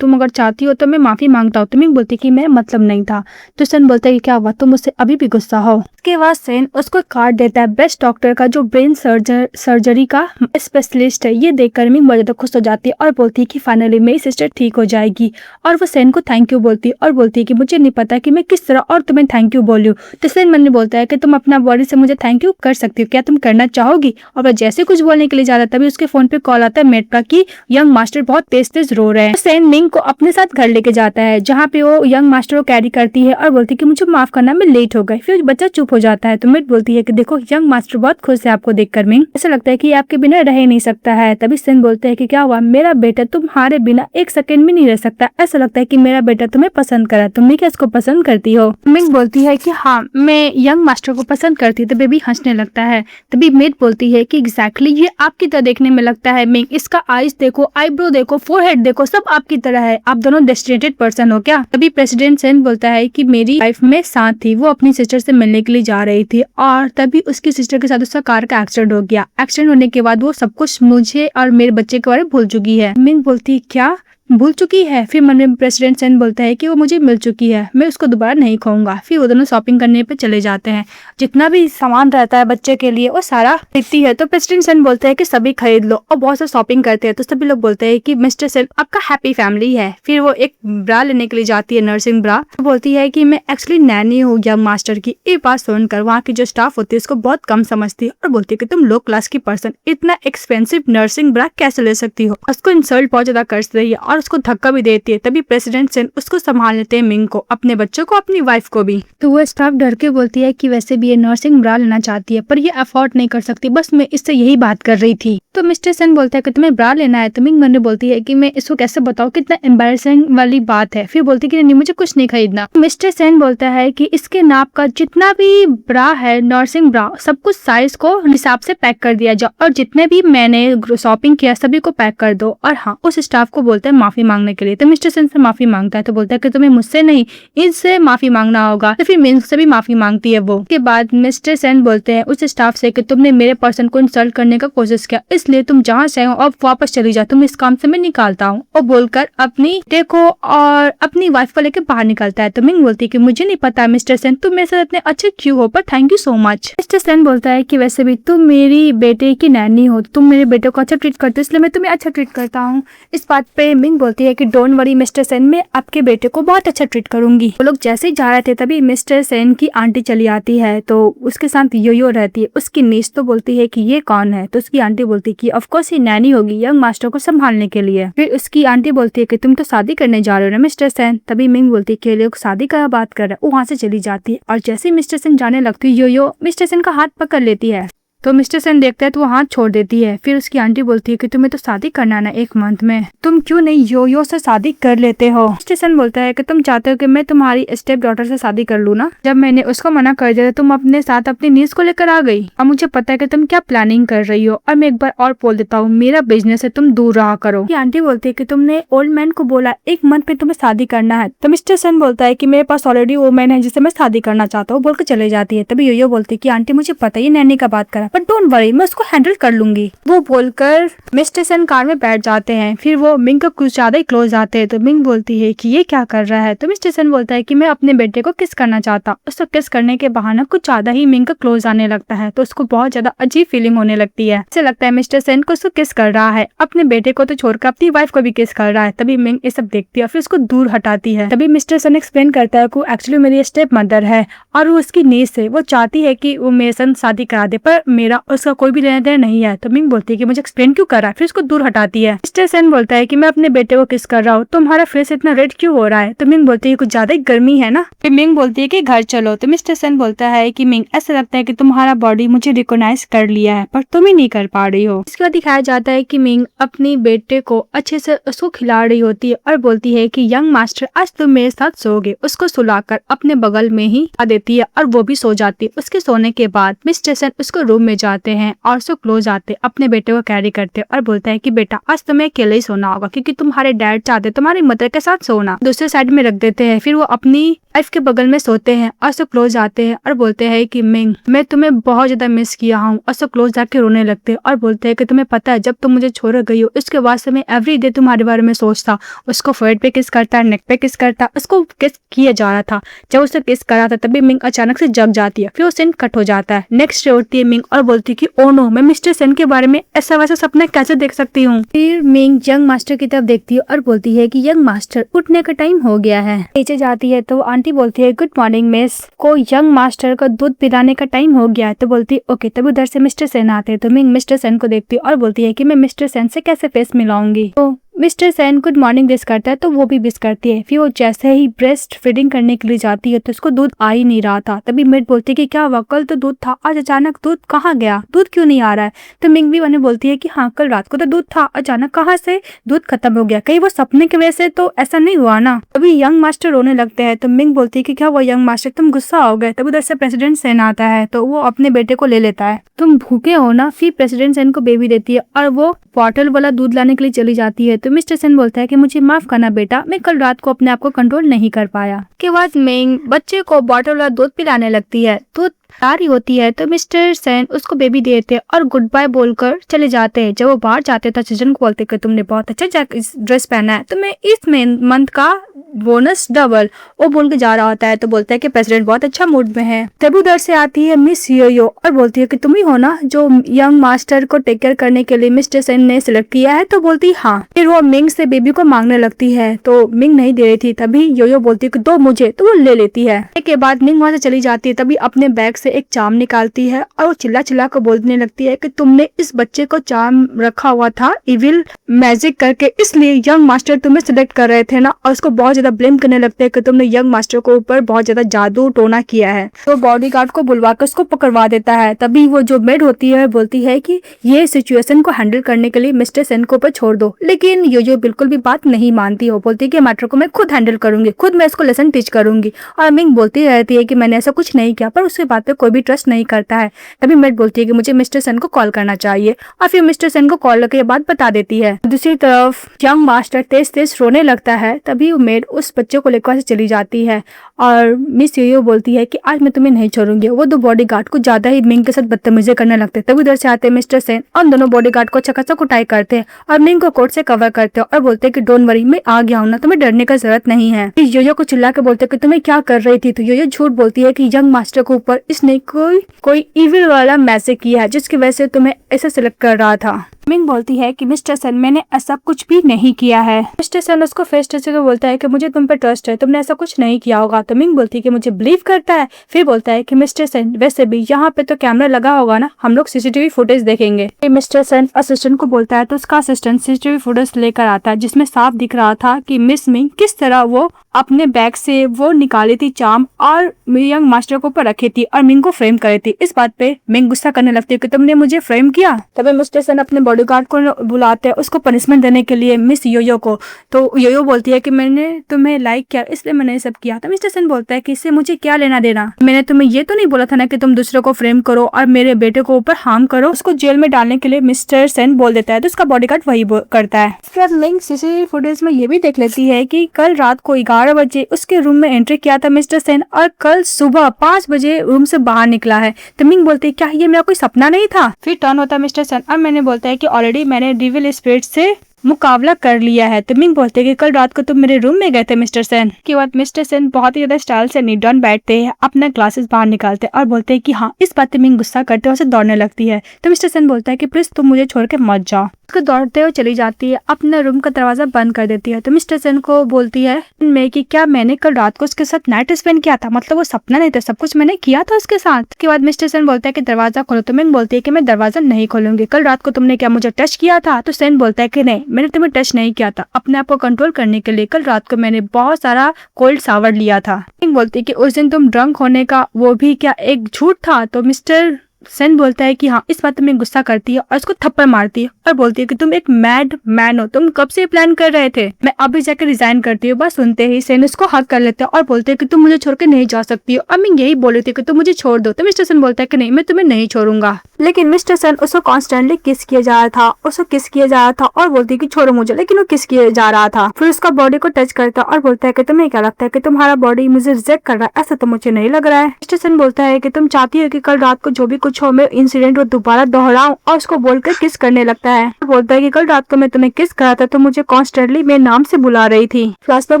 तुम अगर चाहती हो तो मैं माफी मांगता हूँ। तो मिंग बोलती कि मैं मतलब नहीं था। तो सेन बोलता है कि क्या हुआ, तुम मुझसे अभी भी गुस्सा हो। उसके बाद सेन उसको कार्ड देता है बेस्ट डॉक्टर का जो ब्रेन सर्जरी का स्पेशलिस्ट है। ये देखकर मिंग बहुत ज्यादा खुश हो जाती है और बोलती है कि फाइनली मेरी सिस्टर ठीक हो जाएगी। और वो सेन को थैंक यू बोलती है और बोलती है कि मुझे नहीं पता कि मैं किस तरह और तुम्हें थैंक यू बोलूं। तो सेन मन में बोलता है कि तुम अपना बॉडी से मुझे थैंक यू कर सकती हो, क्या तुम करना चाहोगी। और वह जैसे कुछ बोलने के लिए जा रहा तभी उसके फोन पे कॉल आता है मेट का कि यंग मास्टर बहुत तेज तेज रो रहे हैं। सेन मिंग को अपने साथ घर लेके जाता है जहाँ पे वो यंग मास्टर को कैरी करती है और बोलती है कि मुझे माफ करना मैं लेट हो गई। फिर बच्चा चुप हो जाता है। तो मिट बोलती है कि देखो यंग मास्टर बहुत खुश है आपको देखकर, मिंग ऐसा लगता है कि आपके बिना रह ही नहीं सकता है। तभी सेन बोलते हैं कि क्या हुआ, मेरा बेटा तुम्हारे बिना एक सेकंड भी नहीं रह सकता, ऐसा लगता है कि मेरा बेटा तुम्हें पसंद करा, तुम क्या इसको पसंद करती हो। मिंग बोलती है कि हाँ मैं यंग मास्टर को पसंद करती। तो बेबी हंसने लगता है। तभी मिट बोलती है कि एग्जैक्टली ये आपकी तरह देखने में लगता है मिंग, इसका आईज देखो, आईब्रो देखो, फोरहेड देखो, सब आपकी तरह है, आप दोनों डेस्टिनेटेड पर्सन हो क्या। तभी प्रेसिडेंट सेन बोलता है कि मेरी लाइफ में साथ थी, वो अपनी सिस्टर से मिलने के लिए जा रही थी और तभी उसकी सिस्टर के साथ उसका कार का एक्सीडेंट हो गया। एक्सीडेंट होने के बाद वो सब कुछ मुझे और मेरे बच्चे के बारे में भूल चुकी है। मिंग बोलती है क्या भूल चुकी है। फिर मन में प्रेसिडेंट सेन बोलता है कि वो मुझे मिल चुकी है, मैं उसको दोबारा नहीं खोऊंगा। फिर वो दोनों शॉपिंग करने पे चले जाते हैं। जितना भी सामान रहता है बच्चे के लिए वो सारा खरीदती है। तो प्रेसिडेंट सेन बोलता है कि सभी खरीद लो, और बहुत सा शॉपिंग करते हैं। तो सभी लोग बोलते हैं कि मिस्टर सेन आपका हैप्पी फैमिली है। फिर वो एक ब्रा लेने के लिए जाती है, नर्सिंग ब्रा। तो बोलती है कि मैं एक्चुअली नैनी हूँ यंग मास्टर की। ये बात सुनकर वहाँ की जो स्टाफ होती है उसको बहुत कम समझती है और बोलती है कि तुम लो क्लास की पर्सन इतना एक्सपेंसिव नर्सिंग ब्रा कैसे ले सकती हो। उसको इंसल्ट बहुत ज्यादा कर रही है और उसको धक्का भी देती है। तभी प्रेसिडेंट सेन उसको संभाल लेते हैं, मिंग को, अपने बच्चों को, अपनी वाइफ को भी। तो वो स्टाफ डर के बोलती है कि वैसे भी ये नर्सिंग ब्रा लेना चाहती है पर ये अफोर्ड नहीं कर सकती, बस मैं इससे यही बात कर रही थी। तो मिस्टर सेन बोलता है कि तुम्हें ब्रा लेना है। तो मिंग मन में बोलती है कि मैं इसको कैसे बताऊं, कितना एम्बैरेसिंग वाली बात है। फिर बोलती है कि नहीं, मुझे कुछ नहीं खरीदना। मिस्टर सेन बोलता है कि इसके नाप का जितना भी ब्रा है, नर्सिंग ब्रा, सब कुछ साइज को हिसाब से पैक कर दिया जाओ और जितने भी मैंने शॉपिंग किया सभी को पैक कर दो। और हाँ, उस स्टाफ को बोलता है माफी मांगने के लिए। तो मिस्टर सेन से माफी मांगता है। तो बोलता है कि तुम्हें मुझसे नहीं, इनसे माफी मांगना होगा। तो फिर मिंग से भी माफी मांगती है वो। उसके बाद मिस्टर सेन बोलते हैं उस स्टाफ से कि तुमने मेरे पर्सन को इंसल्ट करने का कोशिश किया, इसलिए तुम जहाँ से हो अब वापस चली जाओ, तुम इस काम से मैं निकालता हूँ। और बोलकर अपनी बेटे को और अपनी वाइफ को लेकर बाहर निकलता है। तो मिंग बोलती है कि मुझे नहीं पता मिस्टर सेन तुम मेरे साथ इतने अच्छे क्यों हो, पर thank you so much. Mister Sen बोलता है कि वैसे भी तुम मेरी बेटे की नैनी हो, तुम मेरे बेटे को अच्छा ट्रीट करते हो, इसलिए मैं तुम्हें अच्छा ट्रीट करता हूँ। इस बात पे मिंग बोलती है कि डोंट वरी मिस्टर सेन, मैं आपके बेटे को बहुत अच्छा ट्रीट करूंगी। वो लोग जैसे ही जा रहे थे तभी मिस्टर सेन की आंटी चली आती है। तो उसके साथ यो रहती है। उसकी नीस तो बोलती है कि ये कौन है। तो उसकी आंटी बोलती है कि ऑफ कोर्स ये नैनी होगी यंग मास्टर को संभालने के लिए। फिर उसकी आंटी बोलती है कि तुम तो शादी करने जा रहे हो ना मिस्टर सेन। तभी मिंग बोलती है कि ये लोग शादी का बात कर रहे हैं। वो वहाँ से चली जाती है और जैसे ही मिस्टर सेन जाने लगती है यो मिस्टर सेन का हाथ पकड़ लेती है। तो मिस्टर सेन देखता है तो वो हाथ छोड़ देती है। फिर उसकी आंटी बोलती है कि तुम्हें तो शादी करना है ना 1 मंथ में, तुम क्यों नहीं यो से शादी कर लेते हो। मिस्टर सेन बोलता है कि तुम चाहते हो कि मैं तुम्हारी स्टेप डॉटर से शादी कर लूँ ना। जब मैंने उसको मना कर दिया तुम अपने साथ अपनी नीस को लेकर आ गई। अब मुझे पता है कि तुम क्या प्लानिंग कर रही हो और मैं एक बार और बोल देता हूँ मेरा बिजनेस है, तुम दूर रहा करो। आंटी बोलती है कि तुमने ओल्ड मैन को बोला 1 मंथ में तुम्हें शादी करना है। तो मिस्टर सेन बोलता है कि मेरे पास ऑलरेडी वो मैन है जिससे मैं शादी करना चाहता हूँ, बोलकर चले जाती है। तभी यो बोलती है कि आंटी मुझे पता है नैनी का बात करा, बट डोंट वरी मैं उसको हैंडल कर लूंगी। वो बोलकर मिस्टर सेन कार में बैठ जाते हैं। फिर वो मिंग को कुछ ज्यादा ही क्लोज आते हैं। तो मिंग बोलती है कि ये क्या कर रहा है। तो मिस्टर सेन बोलता है कि मैं अपने बेटे को किस करना चाहता। उसको किस करने के बहाने कुछ ज्यादा ही मिंग का क्लोज आने लगता है। तो उसको बहुत ज्यादा अजीब फीलिंग होने लगती है। ऐसे लगता है मिस्टर सेन को उसको किस कर रहा है, अपने बेटे को तो छोड़कर अपनी वाइफ को भी किस कर रहा है। तभी मिंग ये सब देखती है और फिर उसको दूर हटाती है। तभी मिस्टर सेन एक्सप्लेन करता है कि एक्चुअली मेरी स्टेप मदर है और वो उसकी नीस है, वो चाहती है कि वो मेरे साथ शादी करा दे, पर मेरा उसका कोई भी लेना देना नहीं है। तो मिंग बोलती है कि मुझे एक्सप्लेन क्यों कर रहा है। फिर उसको दूर हटाती है। मिस्टर सेन बोलता है कि मैं अपने बेटे को किस कर रहा हूँ, तुम्हारा फेस इतना रेड क्यों हो रहा है। तो मिंग बोलती है कुछ ज्यादा ही गर्मी है ना। फिर मिंग बोलती है कि घर चलो। तो मिस्टर सेन बोलता है कि मिंग ऐसा लगता है कि तुम्हारा बॉडी मुझे रिकॉग्नाइज कर लिया है पर तुम ही नहीं कर पा रही हो। इसके बाद दिखाया जाता है कि मिंग अपनी बेटे को अच्छे से उसको खिला रही होती है और बोलती है कि यंग मास्टर आज तुम मेरे साथ सोओगे। उसको सुलाकर अपने बगल में ही आ देती है और वो भी सो जाती है। उसके सोने के बाद मिस्टर सेन उसको रूम में जाते हैं और उसको क्लोज आते अपने बेटे को कैरी करते और बोलता है कि बेटा आज तुम्हें अकेले ही सोना होगा क्योंकि तुम्हारे डैड चाहते तुम्हारी मदर के साथ सोना। दूसरे साइड में रख देते हैं। फिर वो अपनी वाइफ के बगल में सोते हैं और सब क्लोज आते हैं और बोलते हैं कि मिंग मैं तुम्हें बहुत ज्यादा मिस किया हूँ। और सब क्लोज जाके रोने लगते हैं और बोलते हैं कि तुम्हें पता है जब तुम मुझे छोड़ गई हो इसके बाद से मैं एवरी डे तुम्हारे बारे में सोचता। उसको फोrehead पे किस करता है, नेक पे किस करता है, उसको किस किया जा रहा था। जब उसे किस करा था तभी मिंग अचानक से जग जाती है। फिर वो सीन कट हो जाता है। नेक्स्ट डे उठती है मिंग और बोलती है कि ओ नो, मैं मिस्टर सेन के बारे में ऐसा वैसा सपना कैसे देख सकती हूँ। फिर मिंग यंग मास्टर की तरफ देखती है और बोलती है कि यंग मास्टर उठने का टाइम हो गया है। नीचे जाती है तो आंटी बोलती है गुड मॉर्निंग मिस, को यंग मास्टर को दूध पिलाने का टाइम हो गया है। तो बोलती है ओके। तभी उधर से मिस्टर सेन आते हैं। तो मिंग मिस्टर सेन को देखती है और बोलती है कि मैं मिस्टर सेन से कैसे फेस मिलाऊंगी। तो mister Sen good morning wish करता है तो वो भी विश करती है। फिर वो जैसे ही ब्रेस्ट फीडिंग करने के लिए जाती है तो उसको दूध आ ही नहीं रहा था। तभी मेड बोलती है कि क्या हुआ, कल तो दूध था, आज अचानक दूध कहाँ गया, दूध क्यों नहीं आ रहा है। तो मिंग भी उन्हें बोलती है कि हाँ कल रात को तो दूध था, अचानक कहाँ से दूध खत्म हो गया, कहीं वो सपने की वजह से तो ऐसा नहीं हुआ ना। तभी यंग मास्टर रोने लगते हैं। तो मिंग बोलती है कि क्या हुआ यंग मास्टर, तुम गुस्सा हो गए। तब उधर से प्रेसिडेंट सेन आता है तो वो अपने बेटे को ले लेता है। तुम भूखे हो ना। फिर प्रेसिडेंट सेन को बेबी देती है और वो बॉटल वाला दूध लाने के लिए चली जाती है। तो मिस्टर सेन बोलता है कि मुझे माफ करना बेटा, मैं कल रात को अपने आप को कंट्रोल नहीं कर पाया। के बाद मिंग बच्चे को बॉटल वाला दूध पिलाने लगती है। दूध तारी होती है तो मिस्टर सेन उसको बेबी देते और गुड बाय बोलकर चले जाते हैं। जब वो बाहर जाते तो सचिन को बोलते कि तुमने बहुत अच्छा ड्रेस पहना है, तुम्हें इस मंथ का बोनस डबल, वो बोल के जा रहा होता है तो बोलता है कि प्रेसिडेंट बहुत अच्छा मूड में है। तब उधर से आती है मिस योयो और बोलती है कि तुम ही हो ना जो यंग मास्टर को टेक केयर करने के लिए मिस्टर सेन ने सिलेक्ट किया है, तो बोलती हाँ। फिर वो मिंग से बेबी को मांगने लगती है तो मिंग नहीं दे रही थी, तभी योयो बोलती है कि दो मुझे, तो वो ले लेती है। के बाद मिंग वहां से चली जाती है, तभी अपने बैग से एक चार्म निकालती है और वो चिल्ला चिल्ला कर बोलने लगती है कि तुमने इस बच्चे को चार्म रखा हुआ था इविल मैजिक करके, इसलिए यंग मास्टर तुम्हें सिलेक्ट कर रहे थे ना, और उसको बहुत ज्यादा ब्लेम करने लगते हैं कि तुमने यंग मास्टर को ऊपर बहुत ज्यादा जादू टोना किया है। तो बॉडीगार्ड को बुलवा कर उसको पकड़वा देता है। तभी वो जो मेड होती है बोलती है कि ये सिचुएशन को हैंडल करने के लिए मिस्टर सेन को ऊपर छोड़ दो, लेकिन यो बिल्कुल भी बात नहीं मानती हो, बोलती है कि मैटर को मैं खुद हैंडल करूंगी, खुद मैं इसको लेसन टीच करूंगी। और मिंग बोलती रहती है कि मैंने ऐसा कुछ नहीं किया, पर उसके बात पे कोई भी ट्रस्ट नहीं करता है। तभी मेड बोलती है कि मुझे मिस्टर सेन को कॉल करना चाहिए, और फिर मिस्टर सेन को कॉल करके ये बात बता देती है। दूसरी तरफ यंग मास्टर तेज तेज रोने लगता है, तभी मेड उस बच्चे को लेकर से चली जाती है और मिस यो बोलती है कि आज मैं तुम्हें नहीं छोड़ूंगी। वो दो बॉडीगार्ड को ज्यादा ही मिंग के साथ बदतमीजी करने लगते हैं। तभी उधर से आते हैं मिस्टर सेन और दोनों बॉडीगार्ड को अच्छा खासा कुटाई करते हैं और मिंग को कोट से कवर करते हैं और बोलते हैं कि डोंट वरी, मैं आ गया हूं ना, तुम्हें डरने का जरूरत नहीं है। योयो को चिल्ला के बोलते हैं कि तुम्हें क्या कर रही थी, तो योयो झूठ बोलती है कि यंग मास्टर के ऊपर इसने कोई इविल वाला मैसेज किया है जिसकी वजह से तुम्हें ऐसे सिलेक्ट कर रहा था। मिंग बोलती है कि मिस्टर सेन मैंने ऐसा कुछ भी नहीं किया है। मिस्टर सेन उसको फेस टच करके बोलता है कि मुझे तुम पे ट्रस्ट है, तुमने ऐसा कुछ नहीं किया होगा। तो मिंग बोलती है कि मुझे बिलीव करता है। फिर बोलता है कि मिस्टर सेन वैसे भी यहाँ पे तो कैमरा लगा होगा ना, हम लोग सीसीटीवी फुटेज देखेंगे। मिस्टर सेन असिस्टेंट को बोलता है तो उसका असिस्टेंट सीसीटीवी फुटेज लेकर आता है जिसमें साफ दिख रहा था कि मिस मिंग किस तरह वो अपने बैग से वो निकाली थी चार्म और यंग मास्टर को ऊपर रखी थी और मिंग को फ्रेम करे थी। इस बात पे मिंग गुस्सा करने लगती है कि तुमने मुझे फ्रेम किया। तभी मिस्टर सेन अपने बॉडीगार्ड को बुलाते हैं उसको पनिशमेंट देने के लिए मिस योयो को। तो योयो बोलती है कि मैंने तुम्हें लाइक किया इसलिए मैंने ये सब किया। तो मिस्टर सेन बोलता है कि इससे मुझे क्या लेना देना, मैंने तुम्हें ये तो नहीं बोला था ना कि तुम दूसरे को फ्रेम करो और मेरे बेटे को ऊपर हार्म करो। उसको जेल में डालने के लिए मिस्टर सेन बोल देता है तो उसका बॉडीगार्ड वही करता है। फिर मिंग सीसीटीवी फुटेज में ये भी देख लेती है कि कल रात को 11 बजे उसके रूम में एंट्री किया था मिस्टर सेन और कल सुबह 5 बजे रूम से बाहर निकला है। तो मिंग बोलती है क्या ये मेरा कोई सपना नहीं था। फिर टर्न होता है मिस्टर सेन और मैंने बोलता है कि ऑलरेडी मैंने डिविल स्पिरिट से मुकाबला कर लिया है। तो मिंग बोलते हैं कि कल रात को तुम मेरे रूम में गए थे मिस्टर सेन। के बाद मिस्टर सेन बहुत ही ज्यादा स्टाइल से नीट डाउन बैठते हैं, अपना ग्लासेस बाहर निकालते हैं और बोलते हैं कि हाँ। इस बात पे मिंग गुस्सा करते हैं, उसे दौड़ने लगती है। तो मिस्टर सेन बोलता है कि प्लीज तुम मुझे छोड़ के मत जाओ। उसको दौड़ते हुए चली जाती है, अपने रूम का दरवाजा बंद कर देती है। तो मिस्टर सेन को बोलती है मैं कि क्या मैंने कल रात को उसके साथ नाइट स्पेंड किया था, मतलब वो सपना नहीं था, सब कुछ मैंने किया था उसके साथ। उसके बाद मिस्टर सेन बोलता है कि दरवाजा खोलो। तो मिंग बोलती है कि मैं दरवाजा नहीं खोलूंगी, कल रात को तुमने क्या मुझे टच किया था। तो सेन बोलता है कि नहीं, मैंने तुम्हें टच नहीं किया था, अपने आप को कंट्रोल करने के लिए कल रात को मैंने बहुत सारा कोल्ड शावर लिया था। मिंग बोलती है कि उस दिन तुम ड्रंक होने का वो भी क्या एक झूठ था। तो मिस्टर सेन बोलता है कि हाँ। इस बात में गुस्सा करती है और उसको थप्पड़ मारती है और बोलती है कि तुम एक मैड मैन हो, तुम कब से प्लान कर रहे थे, मैं अभी जाकर रिजाइन करती हूँ। बस सुनते ही सेन उसको हक कर लेते हैं और बोलते हैं कि तुम मुझे छोड़ के नहीं जा सकती हो। और मैं यही बोल रही थी कि तुम मुझे छोड़ दो। तो मिस्टर सेन बोलता है कि नहीं, मैं तुम्हें नहीं छोड़ूंगा। लेकिन मिस्टर सेन उसको कॉन्स्टेंटली किस किया जा रहा था, उसको किस किया जा रहा था और बोलती है कि छोड़ो मुझे, लेकिन वो किस किया जा रहा था। फिर उसका बॉडी को टच करता और बोलता है कि तुम्हें क्या लगता है कि तुम्हारा बॉडी मुझे रिजेक्ट कर रहा है, ऐसा तो मुझे नहीं लग रहा है। मिस्टर सेन बोलता है कि तुम चाहती हो कि कल रात को जो भी कुछ हो मैं इंसिडेंट वो दोबारा दोहराऊं, और उसको बोलकर किस करने लगता है। बोलता है कि कल रात को मैं तुम्हें किस करा था तो मुझे कॉन्स्टेंटली मेरे नाम से बुला रही थी। फ्लैशबैक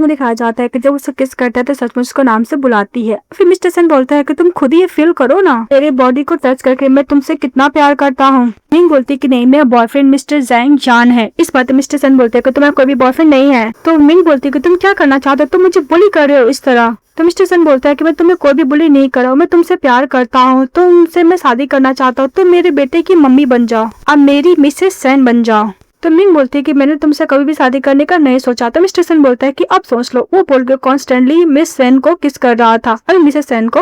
में दिखाया जाता है कि जब उसको किस करता है तो सचमुच उसको नाम से बुलाती है। फिर मिस्टर सेन बोलता है कि तुम खुद ही ये फील करो ना, तेरे बॉडी को टच करके मैं तुमसे कितना प्यार करता हूँ। मिंग बोलती है कि नहीं, मेरा बॉयफ्रेंड मिस्टर जैंग जान है। इस बात में मिस्टर सेन बोलते हैं कि तुम्हारा कोई भी बॉयफ्रेंड नहीं है। तो मिंग बोलती है कि तुम क्या करना चाहते हो, तुम मुझे बुली कर रहे हो इस तरह। तो मिस्टर सेन बोलता है कि मैं तुम्हें कोई भी बुली नहीं कर रहा हूँ, मैं तुमसे प्यार करता हूँ, तुमसे मैं शादी करना चाहता हूँ, तुम मेरे बेटे की मम्मी बन जाओ, अब मेरी मिसेस सेन बन जाओ। तो मिंग बोलती है कि मैंने तुमसे कभी भी शादी करने का नहीं सोचा। तो मिस्टर सेन बोलता है कि अब सोच लो। वो बोल के कॉन्स्टेंटली मिस सेन को किस कर रहा था और मिसेस सेन को,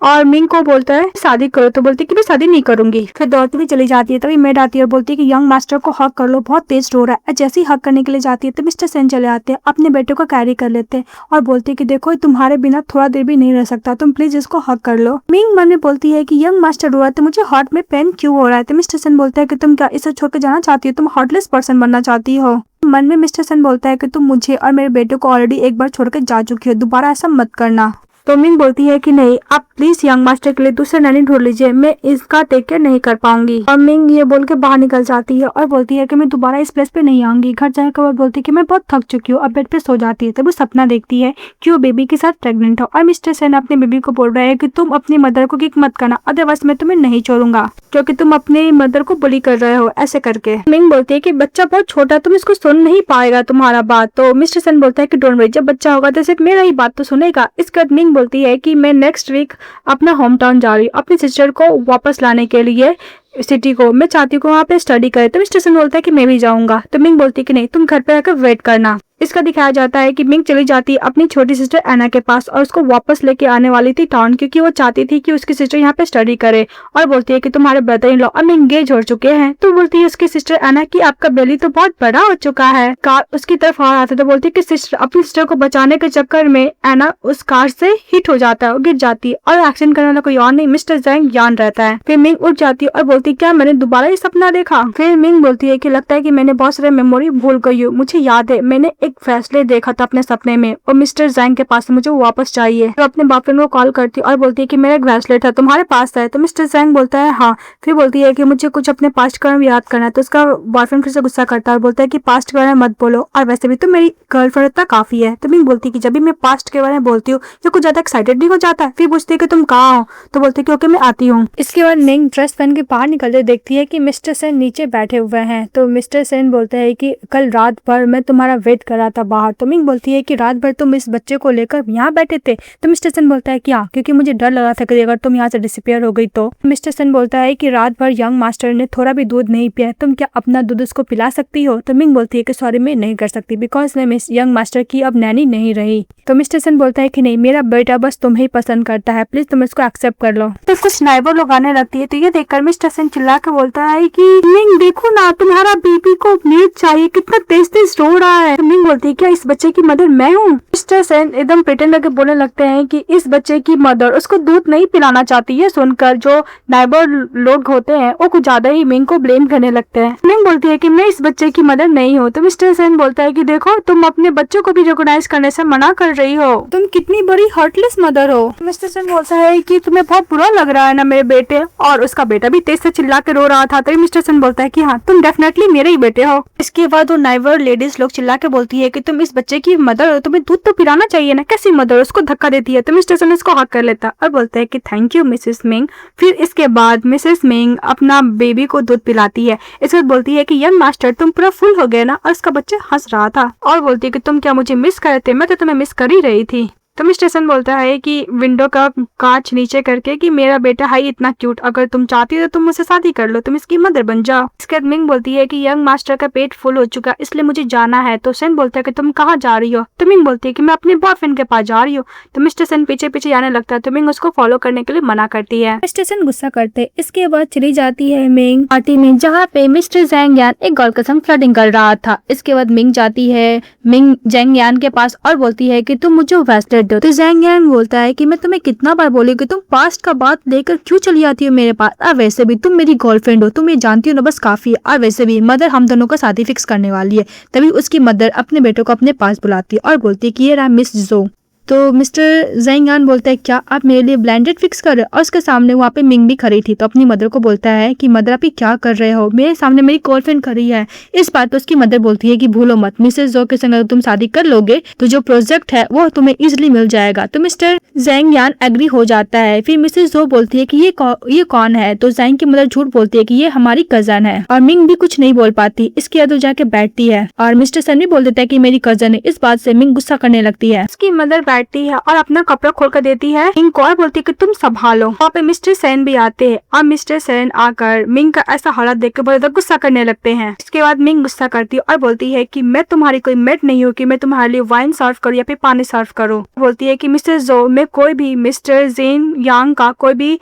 और मिंग को बोलता है शादी करो। तो बोलती है कि मैं शादी नहीं करूंगी। फिर दौड़ती हुई चली जाती है। तभी मेड आती है और बोलती है कि यंग मास्टर को हक कर लो, बहुत तेज रो रहा है। जैसे ही हक करने के लिए जाती है तो मिस्टर सेन चले आते हैं, अपने बेटे को कैरी कर लेते हैं और बोलते है कि देखो तुम्हारे बिना थोड़ा देर भी नहीं रह सकता, तुम प्लीज इसको हक कर लो। मिंग मन में बोलती है कि यंग मास्टर रो रहा है तो मुझे हार्ट में पेन क्यों हो रहा है। तो मिस्टर सेन बोलता है कि तुम क्या इसे छोड़ के जाना चाहती हो, तुम हार्टलेस पर्सन बनना चाहती हो। मन में मिस्टर सेन बोलता है कि तुम मुझे और मेरे बेटे को ऑलरेडी एक बार छोड़ के जा चुकी हो, दोबारा ऐसा मत करना। तो मिंग बोलती है कि नहीं, आप प्लीज यंग मास्टर के लिए दूसरा नैनी ढूंढ लीजिए, मैं इसका टेक केयर नहीं कर पाऊंगी। और मिंग ये बोल के बाहर निकल जाती है और बोलती है कि मैं दोबारा इस प्लेस पे नहीं आऊंगी। घर जाकर वो बोलती है कि मैं बहुत थक चुकी हूँ, अब बेड पे सो जाती है। तब वो सपना देखती है कि वो बेबी के साथ प्रेग्नेंट हो और मिस्टर सेन अपने बेबी को बोल रहा है कि तुम अपनी मदर को किक मत करना, अदरवाइज मैं तुम्हें नहीं छोड़ूंगा क्योंकि तुम अपने मदर को बुली कर रहे हो, ऐसे करके। मिंग बोलती है कि बच्चा बहुत छोटा, तुम इसको सुन नहीं पाएगा तुम्हारा बात। तो मिस्टर सेन बोलता है कि डोंट वरी, जब बच्चा होगा तो सिर्फ मेरा ही बात तो सुनेगा। इसके बाद मिंग बोलती है कि मैं नेक्स्ट वीक अपना होम टाउन जा रही हूँ अपनी सिस्टर को वापस लाने के लिए सिटी को। मैं चाहती हूँ वहाँ पे स्टडी करे। तो मिस्टर सेन बोलता है कि मैं भी जाऊंगा। तो मिंग बोलती है कि नहीं, तुम घर पे आकर वेट करना। इसका दिखाया जाता है कि मिंग चली जाती है अपनी छोटी सिस्टर एना के पास और उसको वापस लेके आने वाली थी टाउन, क्योंकि वो चाहती थी कि उसकी सिस्टर यहाँ पे स्टडी करे। और बोलती है कि तुम्हारे ब्रदर इन लॉ अब एंगेज हो चुके हैं। तो बोलती है उसकी सिस्टर एना कि आपका बेली तो बहुत बड़ा हो चुका है। कार उसकी तरफ आ रहा था तो बोलती है कि सिस्टर अपनी सिस्टर को बचाने के चक्कर में एना उस कार से हिट हो जाता है, गिर जाती है और एक्सीडेंट करने वाला कोई और नहीं मिस्टर जैंग यान रहता है। फिर मिंग उठ जाती है और बोलती है क्या मैंने दोबारा ये सपना देखा। फिर मिंग बोलती है कि लगता है कि मैंने बहुत सारे मेमोरी भूल गई हूँ, मुझे याद है मैंने एक फैसले देखा था अपने सपने में और मिस्टर जैंग के पास मुझे वो वापस चाहिए। तो अपने बॉयफ्रेंड को कॉल करती है और बोलती है कि मेरा एक ब्रेसलेट है तुम्हारे पास है। तो मिस्टर जैंग बोलता है हाँ। फिर बोलती है कि मुझे कुछ अपने पास्ट का याद करना है। तो उसका बॉयफ्रेंड फिर से गुस्सा करता है और बोलता है कि पास्ट के बारे में मत बोलो और वैसे भी तो मेरी गर्लफ्रेंड इतना काफी है। तो मिंग बोलती है कि जब भी मैं पास्ट के बारे में बोलती हूँ ये कुछ ज्यादा एक्साइटेड भी हो जाता है। फिर पूछती है कि तुम कहाँ हो। तो बोलती है कि ओके मैं आती हूँ। इसके बाद मिंग ड्रेस पहन के बाहर निकलते देखती है कि मिस्टर सेन नीचे बैठे हुए हैं। तो मिस्टर सेन बोलते हैं कि कल रात भर मैं तुम्हारा वेट कर रहा था बाहर। तो मिंग बोलती है कि रात भर तुम इस बच्चे को लेकर यहाँ बैठे थे। तो मिस्टर सेन बोलता है कि हाँ, क्योंकि मुझे डर लगा था कि अगर तुम यहाँ से डिसअपीयर हो गई तो। मिस्टर सेन बोलता है कि रात भर यंग मास्टर ने थोड़ा भी दूध नहीं पिया, तुम क्या अपना दूध उसको पिला सकती हो। तो मिंग बोलती है कि सॉरी मैं नहीं कर सकती बिकॉज मैं मिस यंग मास्टर की अब नैनी नहीं रही। तो मिस्टर सेन बोलता है कि नहीं, मेरा बेटा बस तुम्हें ही पसंद करता है, प्लीज तुम इसको एक्सेप्ट कर लो। तो कुछ नाइबर लोग आने लगती है। तो ये देखकर मिस्टर सेन चिल्ला के बोलता है कि मिंग देखो ना, तुम्हारा बेबी को मीट चाहिए, कितना तेज तेज रो रहा है। तो मिंग बोलती है क्या इस बच्चे की मदर मैं हूँ। मिस्टर सेन एकदम प्रिटेंड करके बोलने लगते हैं कि इस बच्चे की मदर उसको दूध नहीं पिलाना चाहती है। सुनकर जो नाइबर लोग होते हैं वो कुछ ज्यादा ही मिंग को ब्लेम करने लगते हैं। मिंग बोलती है कि मैं इस बच्चे की मदर नहीं हूँ। तो मिस्टर सेन बोलता है कि देखो तुम अपने बच्चों को भी रिकॉग्नाइज करने से मना कर रही हो, तुम कितनी बड़ी हार्टलेस मदर हो। मिस्टर सेन बोलता है कि तुम्हें बहुत बुरा लग रहा है ना मेरे बेटे, और उसका बेटा भी तेज से चिल्ला के रो रहा था। तो मिस्टर सेन बोलता है कि हाँ तुम डेफिनेटली मेरे ही बेटे हो। इसके बाद वो नाइबर लेडीज लोग चिल्ला के बोलती है कि तुम इस बच्चे की मदर हो, तुम्हें दूध तो पिलाना चाहिए ना, कैसी मदर। उसको धक्का देती है। तो मिस्टर सेन उसको हक कर लेता और बोलता है कि थैंक यू मिसेस मिंग। फिर इसके बाद मिसेस मिंग अपना बेबी को दूध पिलाती है। इसके बाद बोलती है कि यंग मास्टर तुम पूरा फुल हो गए ना, और उसका बच्चा हंस रहा था और बोलती है कि तुम क्या मुझे मिस कर रहे थे, मैं तो तुम्हें मिस कर ही रही थी। तो मिस्टर सेन बोलता है कि विंडो का कांच नीचे करके कि मेरा बेटा है इतना क्यूट, अगर तुम चाहती हो तो तुम मुझसे शादी कर लो, तुम इसकी मदर बन जाओ। इसके बाद मिंग बोलती है कि यंग मास्टर का पेट फुल हो चुका इसलिए मुझे जाना है। तो सेन बोलता है कि तुम कहाँ जा रही हो। तो मिंग बोलती है कि मैं अपने बॉयफ्रेंड के पास जा रही हूँ। तो मिस्टर सेन पीछे पीछे जाने लगता है। तो मिंग उसको फॉलो करने के लिए मना करती है। मिस्टर सेन गुस्सा करते। इसके बाद चली जाती है मिंग पार्टी में, जहाँ पे मिस्टर जैंग यान एक गर्ल के संग फ्लर्टिंग कर रहा था। इसके बाद मिंग जाती है मिंग जैंग यान के पास और बोलती है कि तुम मुझे ब्रेसलेट दो। तो जैंग यान बोलता है कि मैं तुम्हें कितना बार बोली कि तुम पास्ट का बात लेकर क्यों चली आती हो मेरे पास, और वैसे भी तुम मेरी गर्लफ्रेंड हो, तुम ये जानती हो ना बस काफी है, और वैसे भी मदर हम दोनों का शादी फिक्स करने वाली है। तभी उसकी मदर अपने बेटों को अपने पास बुलाती है और बोलती है कि ये रहा मिस जो। तो मिस्टर जैंग यान बोलता है क्या आप मेरे लिए ब्लेंडेड फिक्स कर रहे हो, और उसके सामने वहाँ पे मिंग भी खड़ी थी। तो अपनी मदर को बोलता है कि मदर आप ये क्या कर रहे हो, मेरे सामने मेरी गर्लफ्रेंड खड़ी है। इस बात पे उसकी मदर बोलती है कि भूलो मत, मिसेस जो के संग अगर तुम शादी कर लोगे तो जो प्रोजेक्ट है वो तुम्हें इजिली मिल जाएगा। तो मिस्टर जैंग यान एग्री हो जाता है। फिर मिसेस जो बोलती है कि ये कौन है। तो जैंग की मदर झूठ बोलती है कि ये हमारी कजन है, और मिंग भी कुछ नहीं बोल पाती। इसके बाद वो जाके बैठती है और मिस्टर सन भी बोल देता है कि मेरी कजन है। इस बात से मिंग गुस्सा करने लगती है। उसकी मदर बैठती है और अपना कपड़ा खोल कर देती है मिंग को और बोलती है कि तुम संभालो। वहाँ पे मिस्टर सेन भी आते हैं और मिस्टर सेन आकर मिंग का ऐसा हालत देख के बहुत ज्यादा गुस्सा करने लगते हैं। इसके बाद मिंग गुस्सा करती है और बोलती है कि मैं तुम्हारी कोई मेड नहीं हूँ कि मैं तुम्हारे लिए वाइन सर्व करूँ या फिर पानी सर्व करूँ। बोलती है कि मिस्टर जो मैं कोई भी मिस्टर जेन यांग का कोई भी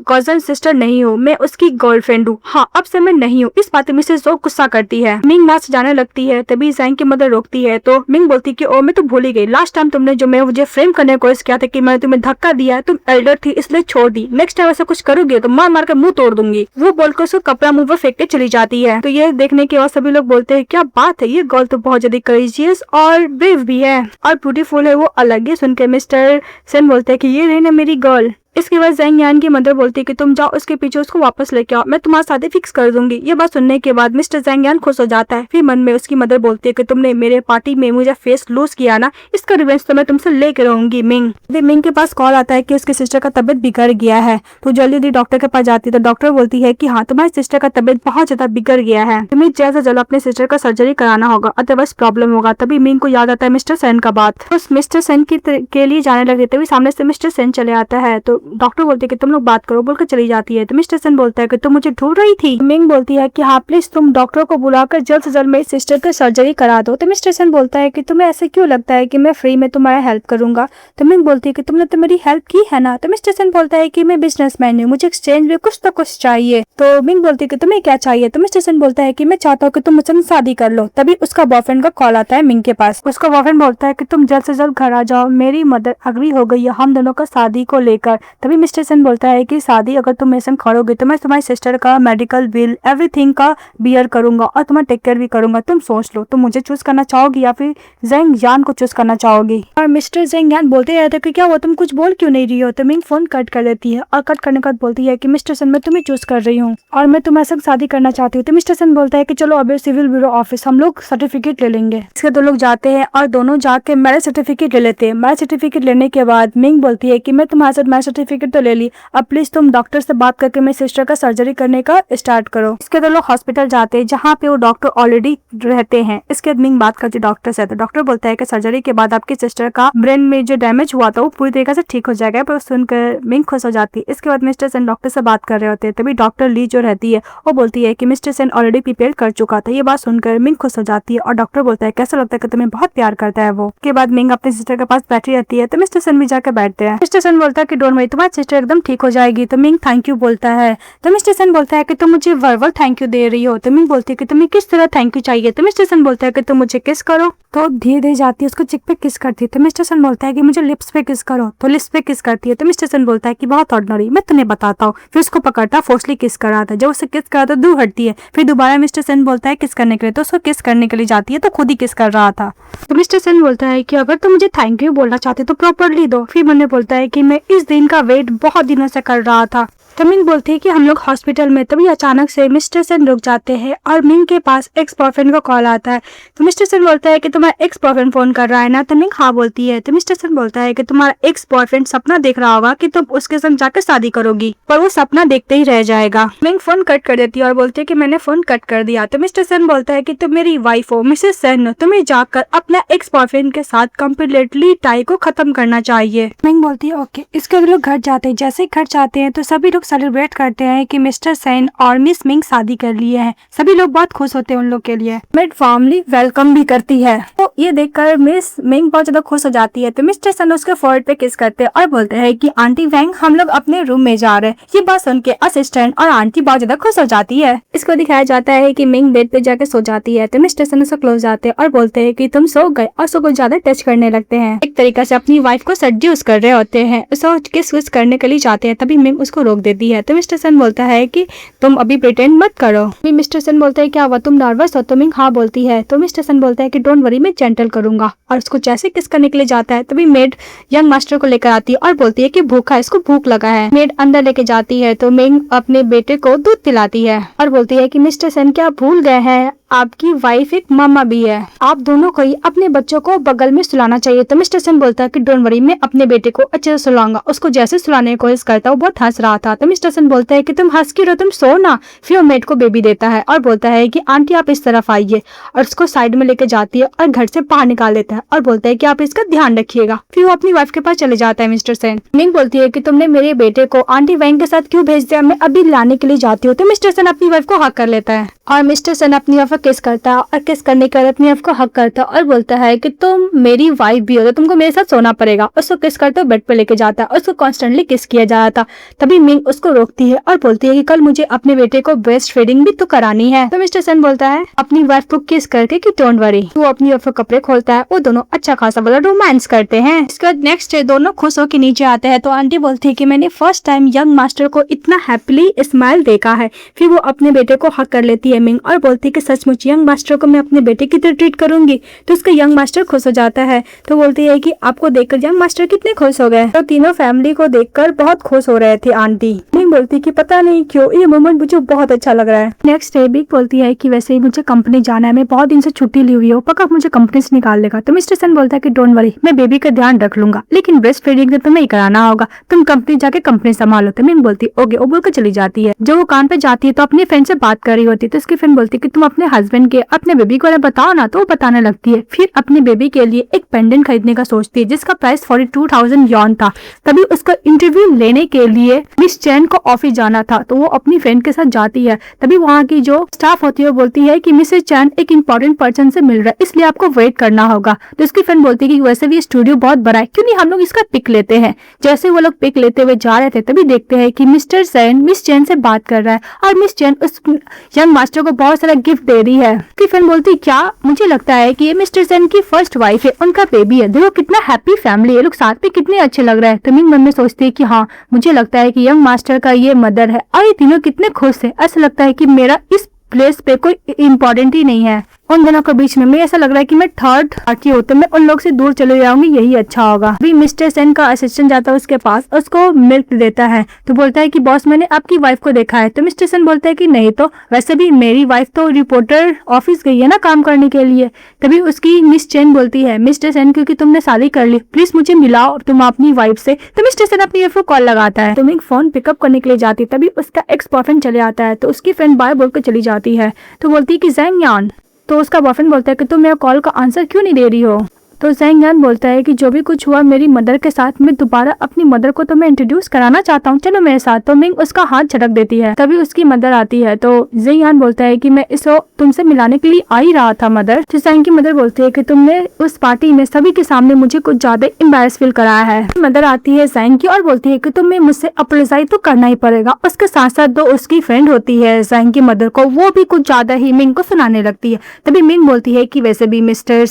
कजन सिस्टर नहीं हूँ, मैं उसकी गर्लफ्रेंड हूँ। हाँ अब से मैं नहीं हूँ। इस बात मिस्टर जो गुस्सा करती है। मिंग नाच जाने लगती है। तभी जैंग की मदर रोकती है। तो मिंग बोलती है कि ओ मैं तो भूल ही गई, लास्ट टाइम तुमने जो मैं मुझे फ्रेम करने को कोशिश किया था कि मैंने तुम्हें धक्का दिया, तुम एल्डर थी इसलिए छोड़ दी, नेक्स्ट टाइम ऐसा कुछ करोगे तो मार मार कर मुंह तोड़ दूंगी। वो बोलकर उसको कपड़ा मुंह पर फेंक के चली जाती है। तो ये देखने के बाद सभी लोग बोलते हैं क्या बात है, ये गर्ल तो बहुत ज्यादा करेजियस और ब्रेव भी है और ब्यूटीफुल है। वो अलग ही सुनकर मिस्टर सेन बोलते हैं कि ये रही ना मेरी गर्ल। इसके बाद ज़ेंग यान की मदर बोलती है कि तुम जाओ उसके पीछे उसको वापस लेके आओ, मैं तुम्हारी शादी फिक्स कर दूंगी। ये बात सुनने के बाद मिस्टर ज़ेंग यान खुश हो जाता है। फिर मन में उसकी मदर बोलती है कि तुमने मेरे पार्टी में मुझे फेस लूज किया ना, इसका रिवेंज तो मैं तुमसे लेके रहूंगी मिंग। मिंग के पास कॉल आता है कि उसकी सिस्टर का तबियत बिगड़ गया है। तो जल्दी डॉक्टर के पास जाती है तो डॉक्टर बोलती है कि हाँ तुम्हारी सिस्टर का तबियत बहुत ज्यादा बिगड़ गया है, तुम्हें जल्द से जल्द अपने सिस्टर का सर्जरी कराना होगा, अदरवाइज प्रॉब्लम होगा। तभी मिंग को याद आता है मिस्टर सेन का बात। उस मिस्टर सेन के लिए जाने लगे तभी सामने से मिस्टर सेन चले आता है। तो डॉक्टर बोलते है कि तुम लोग बात करो बोलकर चली जाती है। तो मिस्टर सेन बोलता है कि तुम मुझे ढूंढ रही थी। मिंग बोलती है कि हाँ प्लीज तुम डॉक्टर को बुलाकर जल्द से जल्द मेरी सिस्टर की सर्जरी करा दो। तो मिस्टर सेन बोलता है कि तुम्हें ऐसे क्यों लगता है कि मैं फ्री में तुम्हारा हेल्प करूंगा। तो मिंग बोलती है कि तुमने तो मेरी हेल्प की है ना। तो मिस्टर सेन बोलता है कि मैं बिजनेसमैन हूँ, मुझे एक्सचेंज में कुछ तो कुछ चाहिए। तो मिंग बोलती है कि तुम्हें क्या चाहिए। तो मिस्टर सेन बोलता है कि मैं चाहता हूँ कि तुम मुझसे शादी कर लो। तभी उसका बॉयफ्रेंड का कॉल आता है मिंग के पास। उसका बॉयफ्रेंड बोलता है कि तुम जल्द से जल्द घर आ जाओ, मेरी मदर अग्री हो गई है हम दोनों का शादी को लेकर। तभी मिस्टर सेन बोलता है कि शादी अगर तुम मेरे संग खड़ोगे तो मैं तुम्हारी सिस्टर का मेडिकल बिल एवरीथिंग का बियर करूंगा और तुम्हारा टेक केयर भी करूंगा। तुम सोच लो तुम मुझे चूज करना चाहोगी या फिर ज़ेंग यान को चूज करना चाहोगी। और मिस्टर ज़ेंग यान बोलते रहते कि क्या वो तुम कुछ बोल क्यों नहीं रही हो। तो मिंग फोन कट कर देती है और कट करने के बाद बोलती है कि मिस्टर सेन मैं तुम्हें चूज कर रही हूँ और मैं तुम्हारे संग शादी करना चाहती हूँ। तो मिस्टर सेन बोलता है कि चलो अभी सिविल ब्यूरो ऑफिस हम लोग सर्टिफिकेट ले लेंगे। इसके दो लोग जाते हैं और दोनों जाके मैरिज सर्टिफिकेट ले लेते हैं। मैरिज सर्टिफिकेट लेने के बाद मिंग बोलती है कि मैं तुम्हारे साथ मैरिज सर्टिफिकेट तो ले ली, अब प्लीज तुम डॉक्टर से बात करके मेरी सिस्टर का सर्जरी करने का स्टार्ट करो। इसके दो लोग हॉस्पिटल जाते हैं जहाँ पे वो डॉक्टर ऑलरेडी रहते हैं। इसके बाद मिंग बात करती है डॉक्टर से। तो डॉक्टर बोलता है कि सर्जरी के बाद आपकी सिस्टर का ब्रेन में जो डैमेज हुआ था वो पूरी तरीके से ठीक हो जाएगा। पर सुनकर मिंग खुश हो जाती है। इसके बाद मिस्टर सेन डॉक्टर से बात कर रहे होते हैं। तभी डॉक्टर ली जो रहती है वो बोलती है कि मिस्टर सेन ऑलरेडी प्रिपेयर कर चुका था। ये बात सुनकर मिंग खुश हो जाती है और डॉक्टर बोलता है कैसा लगता है कि तुम्हें बहुत प्यार करता है वो। के बाद मिंग अपने सिस्टर के पास बैठी रहती है तो मिस्टर सेन भी जाकर बैठते हैं। मिस्टर सेन बोलता है कि डोंट वरी तुम्हारी सिस्टर एकदम ठीक हो जाएगी। तो मिंग थैंक यू बोलता है। तो मिस्टर सेन बोलता है कि तुम मुझे वर्बल थैंक यू दे रही हो। तो मिंग बोलती है कि तुम्हें किस तरह थैंक यू चाहिए। तो मिस्टर सेन बोलता है कि तुम मुझे किस करो। तो धीरे धीरे जाती है उसको चिक पे किस करती है। तो मिस्टर सेन बोलता है कि मुझे लिप्स पे किस करो। तो लिप्स पे किस करती है। तो मिस्टर सेन बोलता है कि बहुत ऑर्डिनरी, मैं तुम्हें बताता हूँ। फिर उसको पकड़ता फोर्सली किस कराता है। जब उसे किस कराता तो दूर हटती है। फिर दोबारा मिस्टर सेन बोलता है किस करने के लिए। तो उसको किस करने के लिए जाती है तो खुद ही किस कर रहा था। तो मिस्टर सेन बोलता है कि अगर तुम मुझे थैंक यू बोलना चाहते तो प्रॉपरली दो। फिर मैंने बोलता है कि मैं इस दिन का वेट बहुत दिनों से कर रहा था। तो मिंग बोलती है कि हम लोग हॉस्पिटल में तभी अचानक से मिस्टर सेन रुक जाते हैं और मिंग के पास एक्स बॉयफ्रेंड का कॉल आता है। तो मिस्टर सेन बोलता है कि तुम्हारा एक्स बॉयफ्रेंड फोन कर रहा है ना। तो मिंग हाँ बोलती है। तो मिस्टर सेन बोलता है कि तुम्हारा एक्स बॉयफ्रेंड सपना देख रहा होगा कि तुम उसके संग जाकर शादी करोगी, पर वो सपना देखते ही रह जाएगा। मिंग फोन कट कर देती है और बोलती है कि मैंने फोन कट कर दिया। तो मिस्टर सेन बोलता है कि तुम मेरी वाइफ हो मिसेस सेन, तुम्हें जाकर अपना एक्स बॉयफ्रेंड के साथ कम्प्लीटली टाई को खत्म करना चाहिए। मिंग बोलती है ओके। इसके लोग घर जाते हैं। जैसे ही घर जाते हैं तो सभी लोग सेलिब्रेट करते हैं कि मिस्टर सेन और मिस मिंग शादी कर लिए हैं। सभी लोग बहुत खुश होते हैं उन लोग के लिए। मिड फैमिली वेलकम भी करती है। तो ये देखकर मिस मिंग बहुत ज्यादा खुश हो जाती है। तो मिस्टर सेन उसके फोrehead पे किस करते हैं और बोलते हैं कि आंटी वैंग हम लोग अपने रूम में जा रहे हैं। ये बात सुन के असिस्टेंट और आंटी बहुत ज्यादा खुश हो जाती है। इसको दिखाया जाता है कि मिंग बेड पे जाकर सो जाती है। तो मिस्टर सेन उसको क्लोज जाते हैं और बोलते हैं कि तुम सो गए और उसको ज्यादा टच करने लगते हैं। एक तरीका से अपनी वाइफ को सेड्यूस कर रहे होते हैं। उसको किस विस करने के लिए जाते हैं। तभी मिंग उसको रोक देती है। तो मिस्टर सेन बोलता है कि तुम अभी प्रिटेंड मत करो। अभी मिस्टर सेन बोलता है क्या हुआ तुम नर्वस हो। तो मिंग हाँ बोलती है। तो मिस्टर सेन बोलता है कि डोंट वरी मैं जेंटल करूंगा और उसको जैसे किस करने के लिए जाता है तभी मेड यंग मास्टर को लेकर आती है और बोलती है कि भूखा है, इसको भूख लगा है। मेड अंदर लेके जाती है तो मिंग अपने बेटे को दूध पिलाती है और बोलती है कि मिस्टर सेन क्या भूल गए हैं आपकी वाइफ एक मामा भी है, आप दोनों को ही अपने बच्चों को बगल में सुलाना चाहिए। तो मिस्टर सेन बोलता है कि डोंट वरी मैं अपने बेटे को अच्छे से सुलाऊंगा। उसको जैसे सुलाने की कोशिश करता है वो बहुत हंस रहा था। तो मिस्टर सेन बोलता है कि तुम हंस क्यों रहो, तुम सो ना। फिर वो मेड को बेबी देता है और बोलता है कि आंटी आप इस तरफ आइए और उसको साइड में लेके जाती है और घर से बाहर निकाल देता है और बोलता है कि आप इसका ध्यान रखिएगा। फिर वो अपनी वाइफ के पास चले जाता है। मिस्टर सेन मिंग बोलती है कि तुमने मेरे बेटे को आंटी वैंग के साथ क्यों भेज दिया, मैं अभी लाने के लिए जाती हूँ। तो मिस्टर सेन अपनी वाइफ को हक कर लेता है और मिस्टर सेन अपनी वाइफ किस करता है और किस करने के बाद अपनी वाइफ को हक करता है और बोलता है कि तुम मेरी वाइफ भी हो तो तुमको मेरे साथ सोना पड़ेगा। उसको किस करते हुए बेड पे लेके जाता है, उसको कॉन्स्टेंटली किस किया जा रहा था। तभी मिंग उसको रोकती है और बोलती है कि कल मुझे अपने बेटे को ब्रेस्ट फीडिंग भी तो करानी है। तो मिस्टर सन बोलता है अपनी वाइफ को किस करके कि डोंट वरी। वो अपनी वाइफ को कपड़े खोलता है, वो दोनों अच्छा खासा वाला रोमांस करते हैं। इसके बाद नेक्स्ट डे दोनों खुश होकर नीचे आते हैं तो आंटी बोलती है कि मैंने फर्स्ट टाइम यंग मास्टर को इतना हैप्पीली स्माइल देखा है। फिर वो अपने बेटे को हक कर लेती है मिंग और बोलती है कि सचमुच यंग मास्टर को मैं अपने बेटे की तरह ट्रीट करूंगी। तो उसका यंग मास्टर खुश हो जाता है। तो बोलती है कि आपको देखकर यंग मास्टर कितने खुश हो गए। तो तीनों फैमिली को देखकर बहुत खुश हो रहे थे आंटी। मिंग बोलती है कि पता नहीं क्यों ये मोमेंट मुझे बहुत अच्छा लग रहा है। नेक्स्ट डे बिग बोलती है कि वैसे ही मुझे कंपनी जाना है, मैं बहुत दिन से छुट्टी ली हुई हूँ, पक्का मुझे कंपनी से निकाल लेगा। तो मिस्टर सन बोलता है कि डोंट वरी, मैं बेबी का ध्यान रख लूंगा, लेकिन ब्रेस्ट फीडिंग तो तुम्हें ही कराना होगा, तुम कंपनी जाके कंपनी संभालो। तो मिंग बोलती ओके, वो बोलकर चली जाती है। जब वो कान पे जाती है तो अपनी फ्रेंड से बात कर रही होती है तो उसकी फ्रेंड बोलती है कि तुम अपने हस्बैंड के अपने बेबी को बताओ ना। तो वो बताने लगती है। फिर अपने बेबी के लिए एक पेंडेंट खरीदने का सोचती है जिसका प्राइस 42,000 यॉन था। तभी उसका इंटरव्यू लेने के लिए मिस चैन को ऑफिस जाना था तो वो अपनी फ्रेंड के साथ जाती है। तभी वहाँ की जो स्टाफ होती है वो बोलती है कि मिसेस चैन एक इंपॉर्टेंट पर्सन से मिल रहा है, इसलिए आपको वेट करना होगा। तो उसकी फ्रेंड बोलती है कि वैसे भी स्टूडियो बहुत बड़ा है, क्यों नहीं हम लोग इसका पिक लेते हैं। जैसे वो लोग पिक लेते हुए जा रहे थे तभी देखते हैं कि मिस्टर सैन मिस चैन से बात कर रहा है और मिस चैन उस यंग मास्टर को बहुत सारा गिफ्ट दे रही है। उसकी फ्रेंड बोलती है क्या, मुझे लगता है कि ये मिस्टर सैन की फर्स्ट वाइफ है, उनका बेबी है, देखो कितना हैप्पी फैमिली है, लोग साथ में कितने अच्छे लग रहे हैं। तो मिंग मन में सोचती है कि हाँ मुझे लगता है कि यंग मास्टर का ये मदर है और ये तीनों कितने खुश है। ऐसा लगता है कि मेरा इस प्लेस पे कोई इम्पोर्टेंट ही नहीं है। उन दोनों के बीच में मुझे ऐसा लग रहा है कि मैं थर्ड पार्टी होते मैं उन लोग से दूर चले जाऊंगी, यही अच्छा होगा। अभी मिस्टर सेन का असिस्टेंट जाता है उसके पास, उसको मिल्क देता है तो बोलता है कि बॉस मैंने आपकी वाइफ को देखा है। तो मिस्टर सेन बोलता है कि नहीं, तो वैसे भी मेरी वाइफ तो रिपोर्टर ऑफिस गई है ना काम करने के लिए। तभी उसकी मिस चेन बोलती है मिस्टर सेन क्योंकि तुमने शादी कर ली प्लीज मुझे मिलाओ तुम अपनी वाइफ से। तो मिस्टर सेन अपनी वाइफ को कॉल लगाता है तो मिंग फोन पिकअप करने के लिए जाती है। तभी उसका एक्स बॉयफ्रेंड चले आता है तो उसकी फ्रेंड बाय बोलकर चली जाती है। तो बोलती है कि जैंग यान। तो उसका बॉयफ्रेंड बोलता है कि तुम मेरा कॉल का आंसर क्यों नहीं दे रही हो। तो जैंग यान बोलता है कि जो भी कुछ हुआ मेरी मदर के साथ, मैं दोबारा अपनी मदर को तुम्हें इंट्रोड्यूस कराना चाहता हूँ, चलो मेरे साथ। तो मिंग उसका हाथ झटक देती है। तभी उसकी मदर आती है तो जैंग यान बोलता है कि मैं इसको तुमसे मिलाने के लिए आ ही रहा था मदर। तो जैंग की मदर बोलती है कि तुमने उस पार्टी में सभी के सामने मुझे कुछ ज्यादा एम्बैरेस फील कराया है। मदर आती है जैंग की और बोलती है कि तुम्हें मुझसे अपोलोजाइज तो करना ही पड़ेगा। उसके साथ साथ दो उसकी फ्रेंड होती है जैंग की मदर को, वो भी कुछ ज्यादा ही मिंग को सुनाने लगती है। तभी मिंग बोलती है कि वैसे भी मिस्टर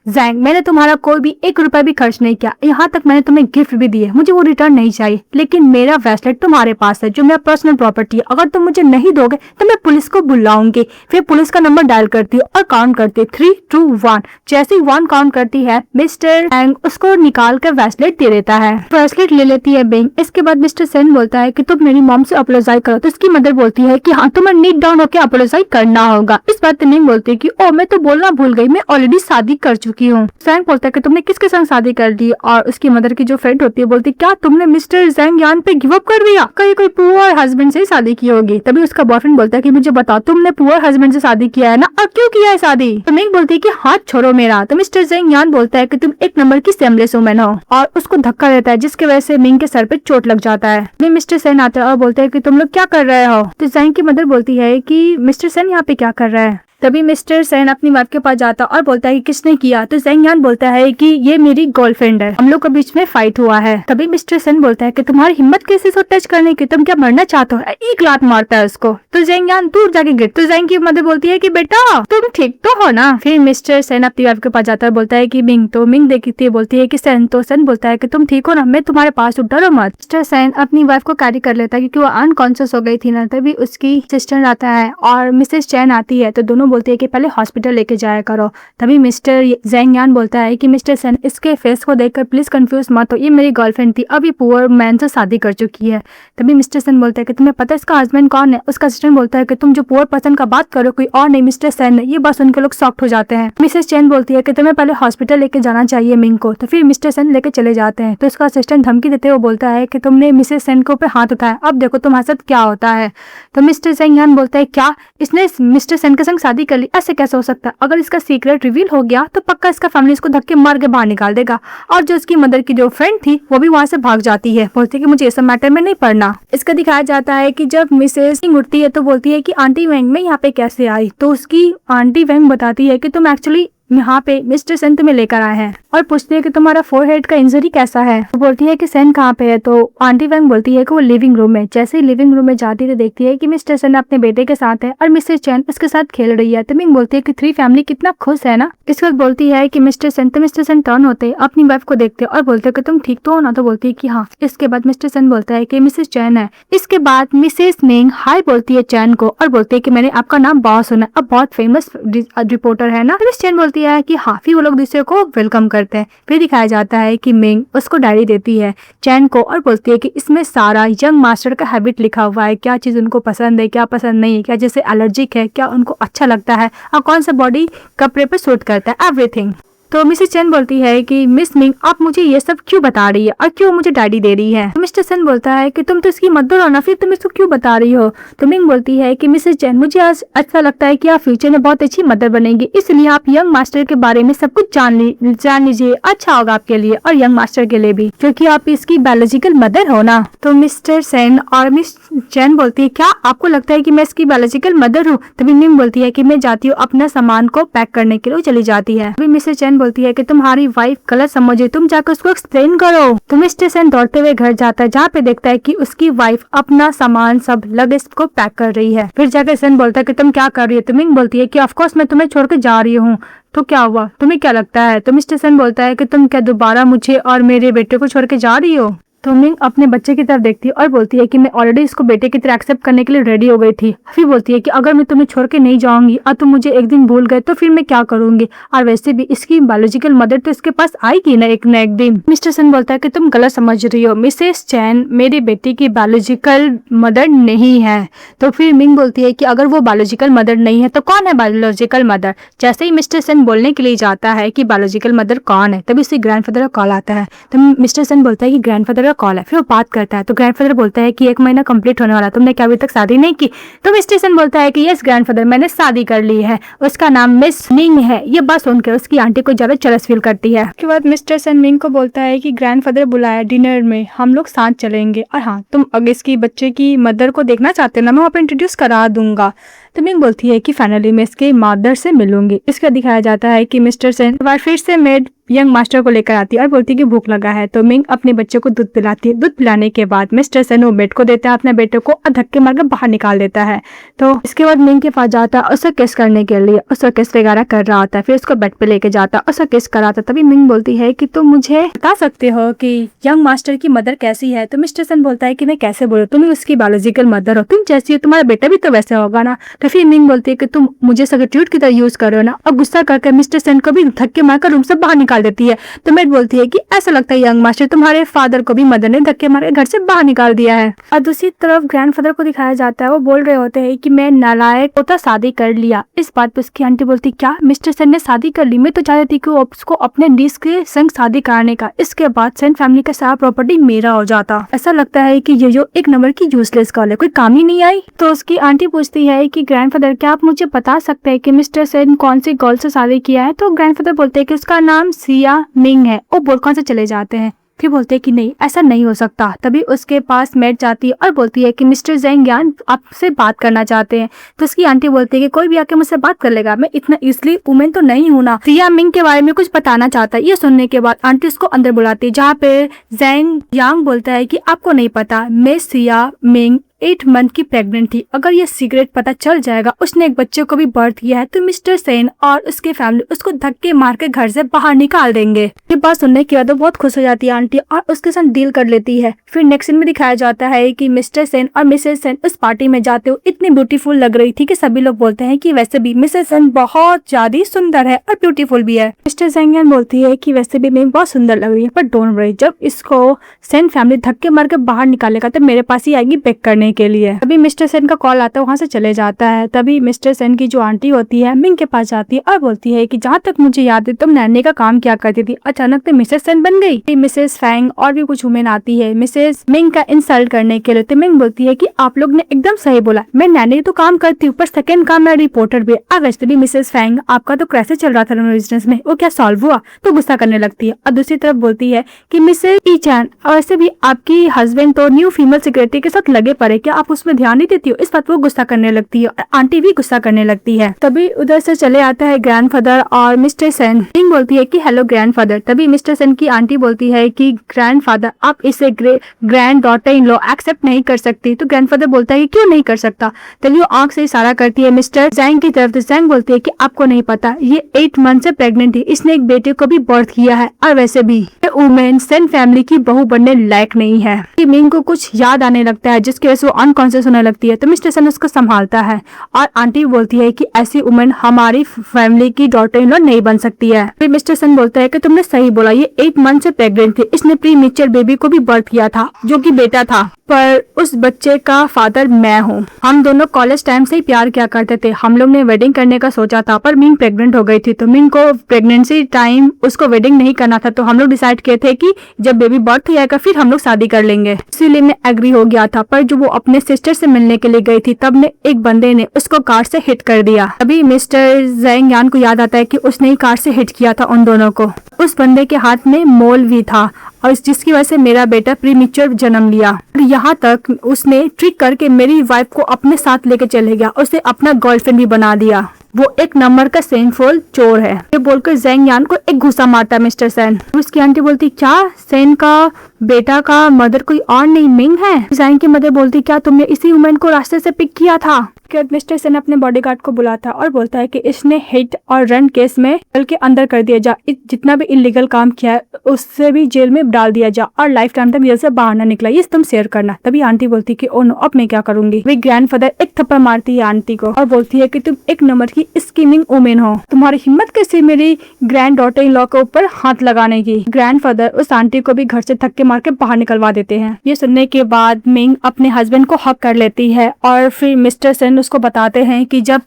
जैंग मैंने तुम्हारा कोई भी एक रुपया भी खर्च नहीं किया, यहाँ तक मैंने तुम्हें गिफ्ट भी दिए, मुझे वो रिटर्न नहीं चाहिए, लेकिन मेरा ब्रेसलेट तुम्हारे पास है जो मेरा पर्सनल प्रॉपर्टी है, अगर तुम मुझे नहीं दोगे तो मैं पुलिस को बुलाऊंगी। फिर पुलिस का नंबर डायल करती है और काउंट करती है 3, 2, 1। जैसे ही 1 काउंट करती है मिस्टर हैंग उसको निकाल कर ब्रेसलेट दे देता है। ब्रेसलेट ले लेती है बिंग। इसके बाद मिस्टर सेन बोलता है कि तुम मेरी मॉम से अपोलोजाइज करो। तो उसकी मदर बोलती है कि हाँ तुम्हें नीट डाउन होकर अपोलोजाइज करना होगा। इस बात मिंग बोलती है कि ओ मैं तो बोलना भूल गई, मैं ऑलरेडी शादी कर चुकी हूँ। सैंग बोलता है कि तुमने किसके संग शादी कर ली। और उसकी मदर की जो फ्रेंड होती है बोलती क्या तुमने मिस्टर जैंग यान पे गिव अप कर दिया, कहीं कोई पुअर हस्बैंड से शादी की होगी। तभी उसका बॉयफ्रेंड बोलता है कि मुझे बताओ तुमने पुअर हस्बैंड से शादी किया है ना, और क्यों किया है शादी। तो मिंग बोलती है कि हाथ छोड़ो मेरा। तो मिस्टर जैंग यान बोलता है कि तुम एक नंबर की सेमलेस वुमेन हो और उसको धक्का देता है जिसकी वजह से मिंग के सर पे चोट लग जाता है। मिस्टर सेन आता है और बोलते हैं कि तुम लोग क्या कर रहे हो। तो जैंग की मदर बोलती है कि मिस्टर सेन यहाँ पे क्या कर रहा है। तभी मिस्टर सेन अपनी वाइफ के पास जाता और बोलता है कि किसने किया। तो जैंग यान बोलता है कि ये मेरी गर्लफ्रेंड है, हम लोग के बीच में फाइट हुआ है। तभी मिस्टर सेन बोलता है कि तुम्हारी हिम्मत कैसे सो टच करने की, तुम क्या मरना चाहते हो। एक लात मारता है उसको तो जैंग यान दूर जाके गिर। तो जैंग की मदर बोलती है कि बेटा तुम ठीक तो हो ना। फिर मिस्टर सेन अपनी वाइफ के पास जाता है बोलता है कि मिंग। तो मिंग देखती है बोलती है कि सेन। तो सेन बोलता है कि तुम ठीक हो ना, मैं तुम्हारे पास हूँ, डरो मत। मिस्टर सेन अपनी वाइफ को कैरी कर लेता है क्योंकि वो अनकॉन्शियस हो गई थी ना। तभी उसकी सिस्टर आता है और मिसेस चैन आती है तो दोनों बोलती है कि पहले हॉस्पिटल लेके जाया करो। तभी मिस्टर जैंग यान बोलता है कि मिस्टर सेन इसके फेस को देखकर प्लीज कंफ्यूज मत हो, ये मेरी गर्लफ्रेंड थी, अब ये पुअर मैन से शादी कर चुकी है। तभी मिस्टर सेन बोलता है कि तुम्हें पता है इसका हस्बैंड कौन है। उसका असिस्टेंट बोलता है कि तुम जो पुअर पर्सन का बात करो कोई और नहीं मिस्टर सेन है। ये बात सुनकर लोग शॉक्ड हो जाते हैं। मिसेस चैन बोलती है कि तुम्हें पहले हॉस्पिटल लेके जाना चाहिए मिंग को। तो फिर मिस्टर सेन लेके चले जाते हैं। तो उसका असिस्टेंट धमकी देते हुए बोलता है कि तुमने मिसेस सेन के ऊपर हाथ उठाया, अब देखो तुम्हारे साथ क्या होता है। तो मिस्टर जैंग यान बोलता है क्या इसने मिस्टर सेन के संग शादी शादी कर ली, ऐसे कैसे हो सकता है? अगर इसका सीक्रेट रिवील हो गया तो पक्का इसका फैमिली इसको धक्के मार के बाहर निकाल देगा। और जो उसकी मदर की जो फ्रेंड थी वो भी वहाँ से भाग जाती है, बोलती है कि मुझे ये सब मैटर में नहीं पढ़ना। इसका दिखाया जाता है कि जब मिसेस सिंह उठती है तो बोलती है कि आंटी वेंग में यहाँ पे कैसे आई, तो उसकी आंटी वेंग बताती है कि तुम एक्चुअली यहाँ पे मिस्टर सेन तुम्हें लेकर आए हैं, और पूछती है कि तुम्हारा फोरहेड का इंजरी कैसा है। तो बोलती है कि सेन कहाँ पे है, तो आंटी वेंग बोलती है कि वो लिविंग रूम में। जैसे ही लिविंग रूम में जाती है तो देखती है कि मिस्टर सेन अपने बेटे के साथ है और मिसेस चैन उसके साथ खेल रही है। तो मिंग बोलती है कि थ्री फैमिली कितना खुश है ना। इस वक्त बोलती है कि मिस्टर सेन टर्न होते अपनी वाइफ को देखते और बोलते कि तुम ठीक तो हो ना, तो बोलती है कि हाँ। इसके बाद मिस्टर सेन बोलता है कि मिसेस चैन है। इसके बाद मिसेस मिंग हाय बोलती है चैन को और बोलती है कि मैंने आपका नाम बहुत सुना, अब बहुत फेमस रिपोर्टर है ना। मिस चैन बोलती है कि हाँ, फिर वो लोग दूसरे को वेलकम करते हैं। फिर दिखाया जाता है कि मिंग उसको डायरी देती है चैन को और बोलती है कि इसमें सारा यंग मास्टर का हैबिट लिखा हुआ है, क्या चीज उनको पसंद है, क्या पसंद नहीं है, क्या जैसे एलर्जिक है, क्या उनको अच्छा लगता है और कौन सा बॉडी कपड़े पे सूट करता है, एवरीथिंग। तो मिसेस चैन बोलती है कि मिस मिंग आप मुझे ये सब क्यों बता रही है और क्यों मुझे डायरी दे रही है। तो मिस्टर सेन बोलता है कि तुम तो इसकी मदर हो ना, फिर तुम इसको क्यों बता रही हो। तो मिंग बोलती है कि मिसेस चैन मुझे आज अच्छा लगता है कि आप फ्यूचर में बहुत अच्छी मदर बनेंगी, इसलिए आप यंग मास्टर के बारे में सब कुछ जान लीजिए, अच्छा होगा आपके लिए और यंग मास्टर के लिए भी, क्योंकि आप इसकी बायोलॉजिकल मदर हो ना। तो मिस्टर सेन और मिस चैन बोलती है क्या आपको लगता है कि मैं इसकी बायोलॉजिकल मदर हूँ। तभी मिंग बोलती है कि मैं जाती हूँ, अपना सामान को पैक करने के लिए चली जाती है। तभी मिसेस चैन बोलती है कि तुम्हारी वाइफ गलत समझे, तुम जाकर उसको एक्सप्लेन करो। तो मिस्टर सेन दौड़ते हुए घर जाता है जहाँ पे देखता है कि उसकी वाइफ अपना सामान सब लगेज को पैक कर रही है। फिर जाकर सेन बोलता है कि तुम क्या कर रही है। तो मिंग बोलती है कि ऑफ कोर्स मैं तुम्हें छोड़ के जा रही हूँ, तो क्या हुआ, तुम्हें क्या लगता है। तो मिस्टर सेन बोलता है कि तुम क्या दोबारा मुझे और मेरे बेटे को छोड़ के जा रही हो। तो मिंग अपने बच्चे की तरफ देखती है और बोलती है कि मैं ऑलरेडी इसको बेटे की तरह एक्सेप्ट करने के लिए रेडी हो गई थी। फिर बोलती है कि अगर मैं तुम्हें छोड़ के नहीं जाऊंगी और तुम मुझे एक दिन भूल गए तो फिर मैं क्या करूंगी, और वैसे भी इसकी बायोलॉजिकल मदर तो इसके पास आएगी ना एक दिन। मिस्टर सन बोलता है कि तुम गलत समझ रही हो, मिसेस चैन मेरी बेटी की बायोलॉजिकल मदर नहीं है। तो फिर मिंग बोलती है कि अगर वो बायोलॉजिकल मदर नहीं है तो कौन है बायोलॉजिकल मदर। जैसे ही मिस्टर सन बोलने के लिए जाता है कि बायोलॉजिकल मदर कौन है, तभी उसके ग्रैंडफादर का कॉल आता है। तो मिस्टर सन बोलता है कि ग्रैंडफादर का कॉल है। फिर वो बात करता है तो ग्रैंडफादर बोलता है कि 1 महीना कंप्लीट होने वाला, तुमने क्या अभी तक शादी नहीं की। तो मिस्टर सन बोलता है कि यस ग्रैंडफादर मैंने शादी कर ली है, उसका नाम मिस मिंग है। ये बात सुनकर उसकी आंटी को ज्यादा चरस फील करती है। उसके बाद मिस्टर सन मिंग को बोलता है कि ग्रैंडफादर बुलाया डिनर में, हम लोग साथ चलेंगे, और हाँ तुम अगर इसकी बच्चे की मदर को देखना चाहते हो ना, मैं वहाँ पर इंट्रोड्यूस करा दूंगा। तो मिंग बोलती है कि फाइनली मैं इसके मदर से मिलूंगी। इसका दिखाया जाता है कि मिस्टर सेन फिर से मेड यंग मास्टर को लेकर आती है और बोलती है कि भूख लगा है। तो मिंग अपने बच्चे को दूध पिलाती है। दूध पिलाने के बाद मिस्टर सेन वो बेड को देता है अपने बेटे को और धक्के मारकर बाहर निकाल देता है। तो इसके बाद मिंग के पास जाता है उसे किस करने के लिए, उसे किस वगैरह कर रहा होता है। फिर उसको बेड पे लेके जाता है, उसे किस कराता। तभी मिंग बोलती है कि तुम मुझे बता सकते हो कि यंग मास्टर की मदर कैसी है। तो मिस्टर सेन बोलता है कि मैं कैसे बोलूं, तुम उसकी बायोलॉजिकल मदर हो, तुम जैसी हो, तुम्हारा बेटा भी तो वैसे होगा ना। तो फिर मिंग बोलती है कि तुम मुझे सब्स्टिट्यूट की तरह यूज करो ना, और गुस्सा करके मिस्टर सेन को भी धक्के मारकर रूम से बाहर निकाल देती है। तो मेड बोलती है कि ऐसा लगता है यंग मास्टर तुम्हारे फादर को भी मदर ने धक्के मार के घर से बाहर निकाल दिया है। और दूसरी तरफ ग्रैंडफादर को दिखाया जाता है, वो बोल रहे होते हैं कि मैं नालायक होता शादी कर लिया। इस बात पे उसकी आंटी बोलती क्या मिस्टर सेन ने शादी कर ली, मैं तो चाहती थी कि वो उसको अपने नीस के संग शादी कराने का, इसके बाद सेन फैमिली का सारा प्रॉपर्टी मेरा हो जाता। ऐसा लगता है कि ये जो एक नंबर की यूजलेस गर्ल है, कोई काम ही नहीं आई। तो उसकी आंटी पूछती है कि ग्रैंडफादर क्या आप मुझे बता सकते हैं कि मिस्टर सेन कौन सी गर्ल से शादी किया है। तो ग्रैंडफादर बोलते हैं कि उसका नाम सिया मिंग है। वो बोलकर से चले जाते हैं। फिर बोलते हैं कि नहीं ऐसा नहीं हो सकता। तभी उसके पास मेड जाती है और बोलती है कि मिस्टर जेंग यान आपसे बात करना चाहते हैं। तो उसकी आंटी बोलती है कि कोई भी आके मुझसे बात कर लेगा, मैं इतना इजली वुमेन तो नहीं हूं ना। सिया मिंग के बारे में कुछ बताना चाहता है। ये सुनने के बाद आंटी उसको अंदर बुलाती है, जहाँ पे जेंग यांग बोलता है कि आपको नहीं पता मैं सिया मिंग 8 मंथ की प्रेग्नेंट थी। अगर ये सीक्रेट पता चल जाएगा उसने एक बच्चे को भी बर्थ किया है तो मिस्टर सेन और उसके फैमिली उसको धक्के मार के घर से बाहर निकाल देंगे। ये बात सुनने के बाद वो बहुत खुश हो जाती है आंटी और उसके साथ डील कर लेती है। फिर नेक्स्ट सीन में दिखाया जाता है कि मिस्टर सेन और मिसेस सेन उस पार्टी में जाते हुए इतनी ब्यूटीफुल लग रही थी कि सभी लोग बोलते हैं कि वैसे भी मिसेस सेन बहुत ज्यादा सुंदर है और ब्यूटीफुल भी है। मिस्टर सेन बोलती है कि वैसे भी मैं बहुत सुंदर लग रही है, पर डोंट वरी, जब इसको सेन फैमिली धक्के मार के बाहर निकालेगा तो मेरे पास ही आएगी बेक करने करने के लिए। तभी मिस्टर सेन का कॉल आता है, वहाँ से चले जाता है। तभी मिस्टर सेन की जो आंटी होती है मिंग के पास जाती है और बोलती है कि जहाँ तक मुझे याद है तुम नैनी का काम क्या करती थी, अचानक से मिसेस सेन बन गई। मिसेस फैंग और भी कुछ वुमेन आती है मिसेस मिंग का इंसल्ट करने के लिए। तो मिंग बोलती है कि आप लोग ने एकदम सही बोला, मैं नैनी तो काम करती हूँ पर सेकंड काम मैं रिपोर्टर भी। वैसे भी मिसेस फैंग आपका तो कैसे चल रहा था बिजनेस में, वो क्या सॉल्व हुआ? तो गुस्सा करने लगती है। और दूसरी तरफ बोलती है कि मिसेस ई चैन वैसे भी आपकी हस्बैंड तो न्यू फीमेल सेक्रेटरी के साथ लगे पड़े, क्या आप उसमें ध्यान नहीं देती हो? इस बात वो गुस्सा करने लगती है और आंटी भी गुस्सा करने लगती है। तभी उधर से चले आता है ग्रैंडफादर और मिस्टर सेन। मिंग बोलती है कि हेलो ग्रैंडफादर। तभी मिस्टर सेन की आंटी बोलती है कि ग्रैंडफादर आप इसे granddaughter in law accept नहीं कर सकती। तो ग्रैंडफादर बोलता है कि क्यों नहीं कर सकता। तभी वो आंख से इशारा करती है मिस्टर जैंग की तरफ। जैंग बोलती है कि आपको नहीं पता, ये 8 मंथ से प्रेग्नेंट थी, इसने एक बेटे को भी बर्थ किया है और वैसे भी ये वुमेन सेन फैमिली की बहू बनने लायक नहीं है। मिंग को कुछ याद आने लगता है जिसकी वजह से वो अनकॉन्शियस होने लगती है। तो मिस्टर सेन उसको संभालता है और आंटी बोलती है कि ऐसी वुमेन हमारी फैमिली की डॉटर इन लॉ नहीं बन सकती है। फिर मिस्टर सेन बोलता है कि तुमने सही बोला, ये 8 मंथ से प्रेग्नेंट थी, इसने प्री मेच्योर बेबी को भी बर्थ किया था जो कि बेटा था, पर उस बच्चे का फादर मैं हूँ। हम दोनों कॉलेज टाइम से ही प्यार किया करते थे, हम लोग ने वेडिंग करने का सोचा था पर मिंग प्रेग्नेंट हो गई थी। तो मिंग को प्रेगनेंसी टाइम उसको वेडिंग नहीं करना था, तो हम लोग डिसाइड किए थे कि जब बेबी बर्थ हो जाएगा फिर हम लोग शादी कर लेंगे। इसीलिए मैं एग्री हो गया था। पर जो वो अपने सिस्टर से मिलने के लिए गई थी तब ने एक बंदे ने उसको कार से हिट कर दिया। अभी मिस्टर जैंग यान को याद आता है कि उसने ही कार से हिट किया था उन दोनों को। उस बंदे के हाथ में मोल भी था और जिसकी वजह से मेरा बेटा प्रीमेच्योर जन्म लिया। यहाँ तक उसने ट्रिक करके मेरी वाइफ को अपने साथ लेके चले गया, उसे अपना गर्लफ्रेंड भी बना दिया। वो एक नंबर का सेनफुल चोर है। ये बोलकर जैंग यान को एक घुसा मारता मिस्टर सेन। उसकी आंटी बोलती क्या सेन का बेटा का मदर कोई और नहीं मिंग है? जैंग की मदर बोलती क्या तुमने इसी वुमेन को रास्ते से पिक किया था? मिस्टर सेन अपने बॉडीगार्ड को बुलाता और बोलता है कि इसने हिट और रन केस में जेल के अंदर कर दिया जा, जितना भी इलीगल काम किया है उससे भी जेल में डाल दिया जा और लाइफ टाइम तक जेल से बाहर ना निकला, ये तुम शेयर करना। तभी आंटी बोलती कि ओ नो, अब मैं क्या करूंगी। वे ग्रैंडफादर एक थप्पड़ मारती है आंटी को और बोलती है कि तुम एक नंबर की स्कीमिंग वुमेन हो, तुम्हारी हिम्मत कैसे मेरी ग्रैंड डॉटर इन लॉ के ऊपर हाथ लगाने की। ग्रैंडफादर उस आंटी को भी घर से धक्के मार के बाहर निकलवा देते हैं। ये सुनने के बाद मिंग अपने हस्बैंड को हक कर लेती है और फिर मिस्टर सेन उसको बताते हैं कि जब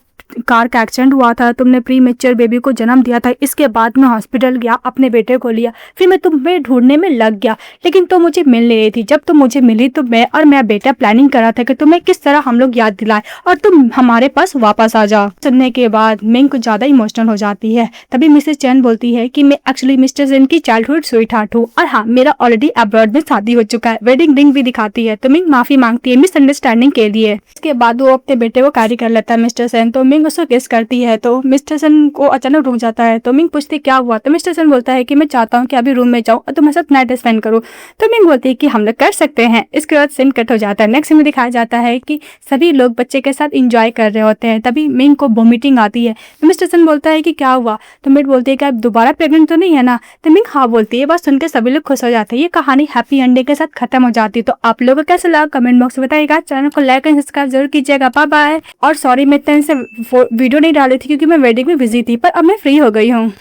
कार का एक्सीडेंट हुआ था तुमने प्री मेच्योर बेबी को जन्म दिया था, इसके बाद मैं हॉस्पिटल गया, अपने बेटे को लिया, फिर मैं तुम्हें ढूंढने में लग गया लेकिन तुम मुझे मिल नहीं रही थी। जब तुम मुझे मिली तो मैं और मेरा बेटा प्लानिंग कर रहा था कि तुम्हें किस तरह हम लोग याद दिलाए और तुम हमारे पास वापस आ जाओ। सुनने के बाद मिंग कुछ ज्यादा इमोशनल हो जाती है। तभी मिसेस चैन बोलती है कि मैं एक्चुअली मिस्टर सेन की चाइल्डहुड स्वीट हार्ट हूँ और हाँ, मेरा ऑलरेडी अब्रॉड में शादी हो चुका है। वेडिंग रिंग भी दिखाती है। तो मिंग माफी मांगती है मिसअंडरस्टैंडिंग के लिए। इसके बाद वो अपने बेटे को कैरी कर लेता है मिस्टर सेन। तो मिंग उसको किस करती है तो मिस्टर सेन को अचानक रुक जाता है। तो मिंग पूछती क्या हुआ। तो मिस्टर सेन बोलता है कि मैं चाहता हूँ कि अभी रूम में जाऊँ और तुम्हारे साथ नाइट स्पेंड करूँ। तो मिंग बोलती है कि हम लोग कर सकते हैं। इसके बाद सीन कट हो जाता है। नेक्स्ट में दिखाया जाता है कि सभी लोग बच्चे के साथ इंजॉय कर रहे होते हैं। तभी मिंग को वोमिटिंग आती है। तो मिस्टर सेन बोलता है कि क्या हुआ। तो मिंग बोलती है कि आप दोबारा प्रेग्नेंट तो नहीं है ना। तो मिंग हाँ बोलती है। बस सुनकर सभी लोग खुश हो जाते हैं। ये कहानी हैप्पी एंडिंग के साथ खत्म हो जाती है। तो आप लोगों को कैसा लगा कमेंट बॉक्स में बताइएगा। चैनल को लाइक एंड सब्सक्राइब जरूर कीजिएगा। Bye bye. और सॉरी मैं इतने से वीडियो नहीं डाली थी क्योंकि मैं वेडिंग में बिजी थी, पर अब मैं फ्री हो गई हूँ।